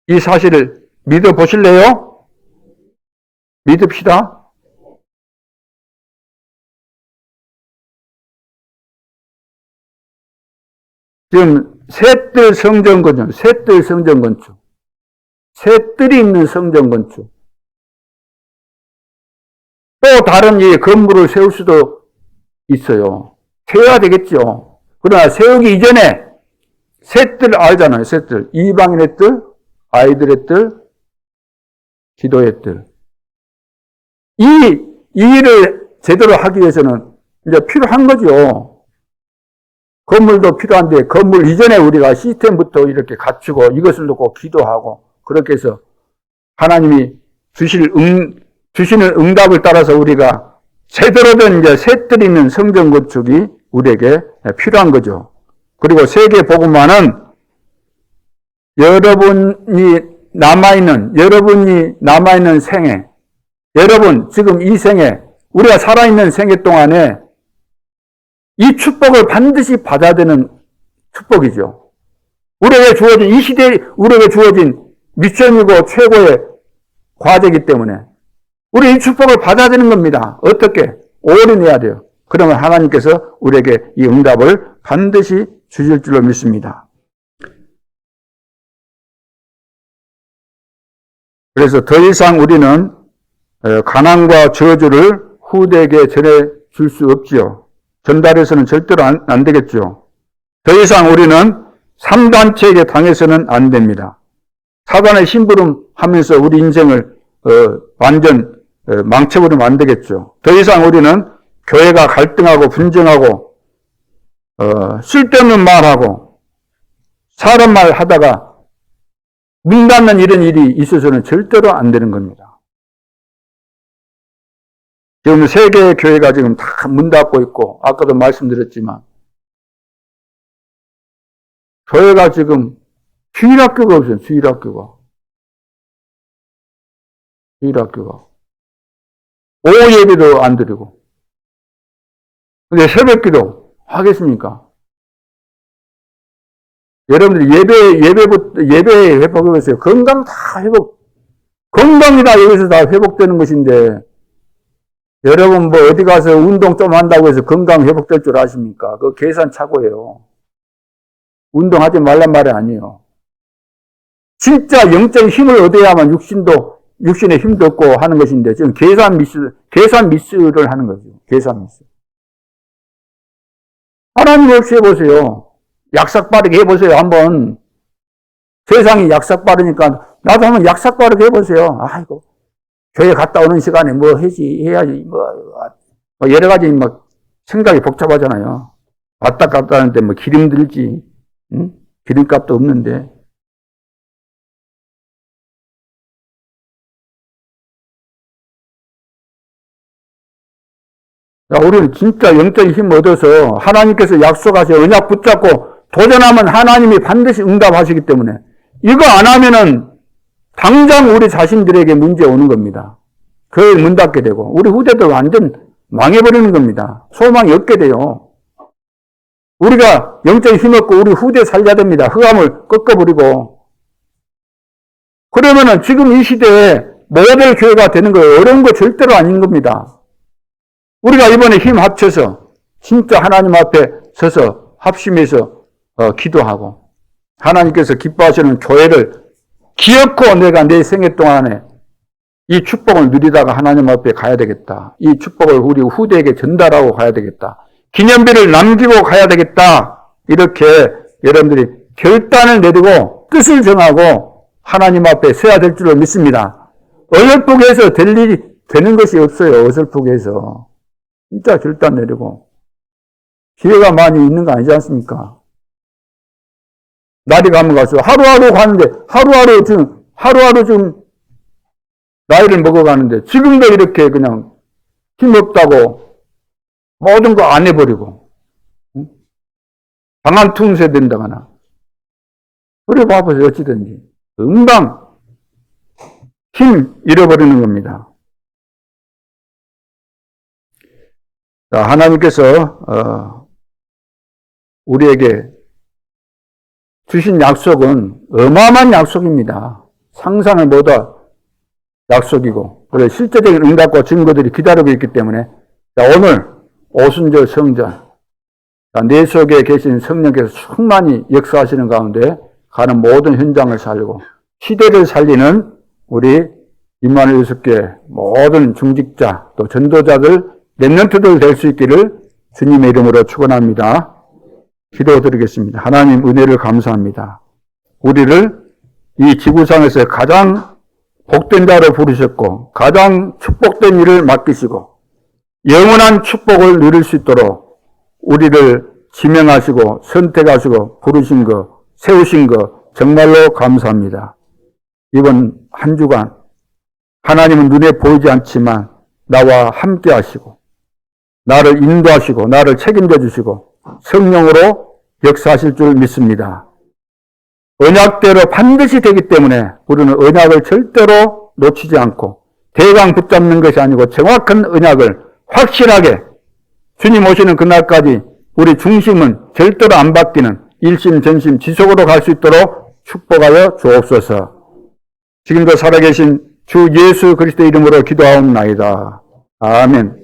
이 사실을 믿어보실래요? 믿읍시다. 지금 셋들 성전 건축, 셋들 성전 건축, 셋들이 있는 성전 건축. 또 다른 이 건물을 세울 수도 있어요. 세워야 되겠죠. 그러나 세우기 이전에 셋들 알잖아요. 셋들. 이방인의 뜰, 아이들의 뜰, 기도의 뜰. 이 일을 제대로 하기 위해서는 이제 필요한 거죠. 건물도 필요한데 건물 이전에 우리가 시스템부터 이렇게 갖추고 이것을 놓고 기도하고 그렇게 해서 하나님이 주시는 응답을 따라서 우리가 제대로 된 이제 셋들이 있는 성전 건축이 우리에게 필요한 거죠. 그리고 세계 복음화는 여러분이 남아있는 생에, 여러분 지금 이 생에 우리가 살아있는 생애 동안에 이 축복을 반드시 받아야 되는 축복이죠. 우리에게 주어진, 이 시대에 우리에게 주어진 미션이고 최고의 과제이기 때문에 우리 이 축복을 받아야 되는 겁니다. 어떻게? 올인해야 돼요. 그러면 하나님께서 우리에게 이 응답을 반드시 주실 줄로 믿습니다. 그래서 더 이상 우리는 가난과 저주를 후대에게 전해줄 수 없지요. 전달해서는 절대로 안 되겠죠. 더 이상 우리는 3단체에게 당해서는 안 됩니다. 사단의 심부름하면서 우리 인생을 완전 망쳐버리면 안 되겠죠. 더 이상 우리는 교회가 갈등하고 분쟁하고 쓸데없는 말하고 사람 말 하다가 문 닫는 이런 일이 있어서는 절대로 안 되는 겁니다. 지금 세계의 교회가 지금 다 문 닫고 있고, 아까도 말씀드렸지만, 교회가 지금 주일학교가 없어요, 주일학교가. 오후 예배도 안 드리고. 근데 새벽 기도 하겠습니까? 여러분들이 예배 회복해보세요. 건강 다 건강이 다 여기서 다 회복되는 것인데, 여러분 뭐 어디 가서 운동 좀 한다고 해서 건강 회복될 줄 아십니까? 그거 계산착오예요. 운동하지 말란 말이 아니에요. 진짜 영적인 힘을 얻어야만 육신의 힘도 없고 하는 것인데, 지금 계산 미스를 하는 거죠. 계산 미스. 하나님 없이 해보세요. 약삭 빠르게 해보세요, 한번. 세상이 약삭 빠르니까, 나도 한번 약삭 빠르게 해보세요. 아이고, 교회 갔다 오는 시간에 뭐 해야지, 여러 가지 막 생각이 복잡하잖아요. 왔다 갔다 하는데 뭐 기름 들지, 응? 기름값도 없는데. 자, 우리는 진짜 영적인 힘을 얻어서 하나님께서 약속하신 언약 붙잡고 도전하면 하나님이 반드시 응답하시기 때문에 이거 안 하면은 당장 우리 자신들에게 문제 오는 겁니다. 교회 문 닫게 되고 우리 후대들 완전 망해버리는 겁니다. 소망이 없게 돼요. 우리가 영적인 힘 얻고 우리 후대 살려야 됩니다. 흑암을 꺾어버리고. 그러면은 지금 이 시대에 모델 교회가 되는 거예요. 어려운 거 절대로 아닌 겁니다. 우리가 이번에 힘 합쳐서 진짜 하나님 앞에 서서 합심해서 기도하고 하나님께서 기뻐하시는 교회를 기어코 내가 내 생애 동안에 이 축복을 누리다가 하나님 앞에 가야 되겠다. 이 축복을 우리 후대에게 전달하고 가야 되겠다. 기념비를 남기고 가야 되겠다. 이렇게 여러분들이 결단을 내리고 뜻을 정하고 하나님 앞에 서야 될 줄로 믿습니다. 어설프게 해서 될 일이 되는 것이 없어요. 어설프게 해서. 진짜 결단 내리고. 기회가 많이 있는 거 아니지 않습니까? 날이 가면 가서 하루하루 가는데 하루하루 지금 나이를 먹어가는데 지금도 이렇게 그냥 힘없다고 모든 거 안 해버리고 방한 퉁세 된다거나 그래 봐보세요. 어찌든지 금방 힘 잃어버리는 겁니다. 자, 하나님께서 우리에게 주신 약속은 어마어마한 약속입니다. 상상을 못할 약속이고 그래 실제적인 응답과 증거들이 기다리고 있기 때문에 자, 오늘 오순절 성전 자, 내 속에 계신 성령께서 충만히 역사하시는 가운데 가는 모든 현장을 살리고 시대를 살리는 우리 임마누엘 유수교회 모든 중직자 또 전도자들 렘넌트들 될 수 있기를 주님의 이름으로 축원합니다. 기도드리겠습니다. 하나님 은혜를 감사합니다. 우리를 이 지구상에서 가장 복된 자로 부르셨고 가장 축복된 일을 맡기시고 영원한 축복을 누릴 수 있도록 우리를 지명하시고 선택하시고 부르신 것, 세우신 것 정말로 감사합니다. 이번 한 주간 하나님은 눈에 보이지 않지만 나와 함께 하시고 나를 인도하시고 나를 책임져 주시고 성령으로 역사하실 줄 믿습니다. 언약대로 반드시 되기 때문에 우리는 언약을 절대로 놓치지 않고 대강 붙잡는 것이 아니고 정확한 언약을 확실하게 주님 오시는 그날까지 우리 중심은 절대로 안 바뀌는 일심 전심 지속으로 갈 수 있도록 축복하여 주옵소서. 지금도 살아계신 주 예수 그리스도 이름으로 기도하옵나이다. 아멘.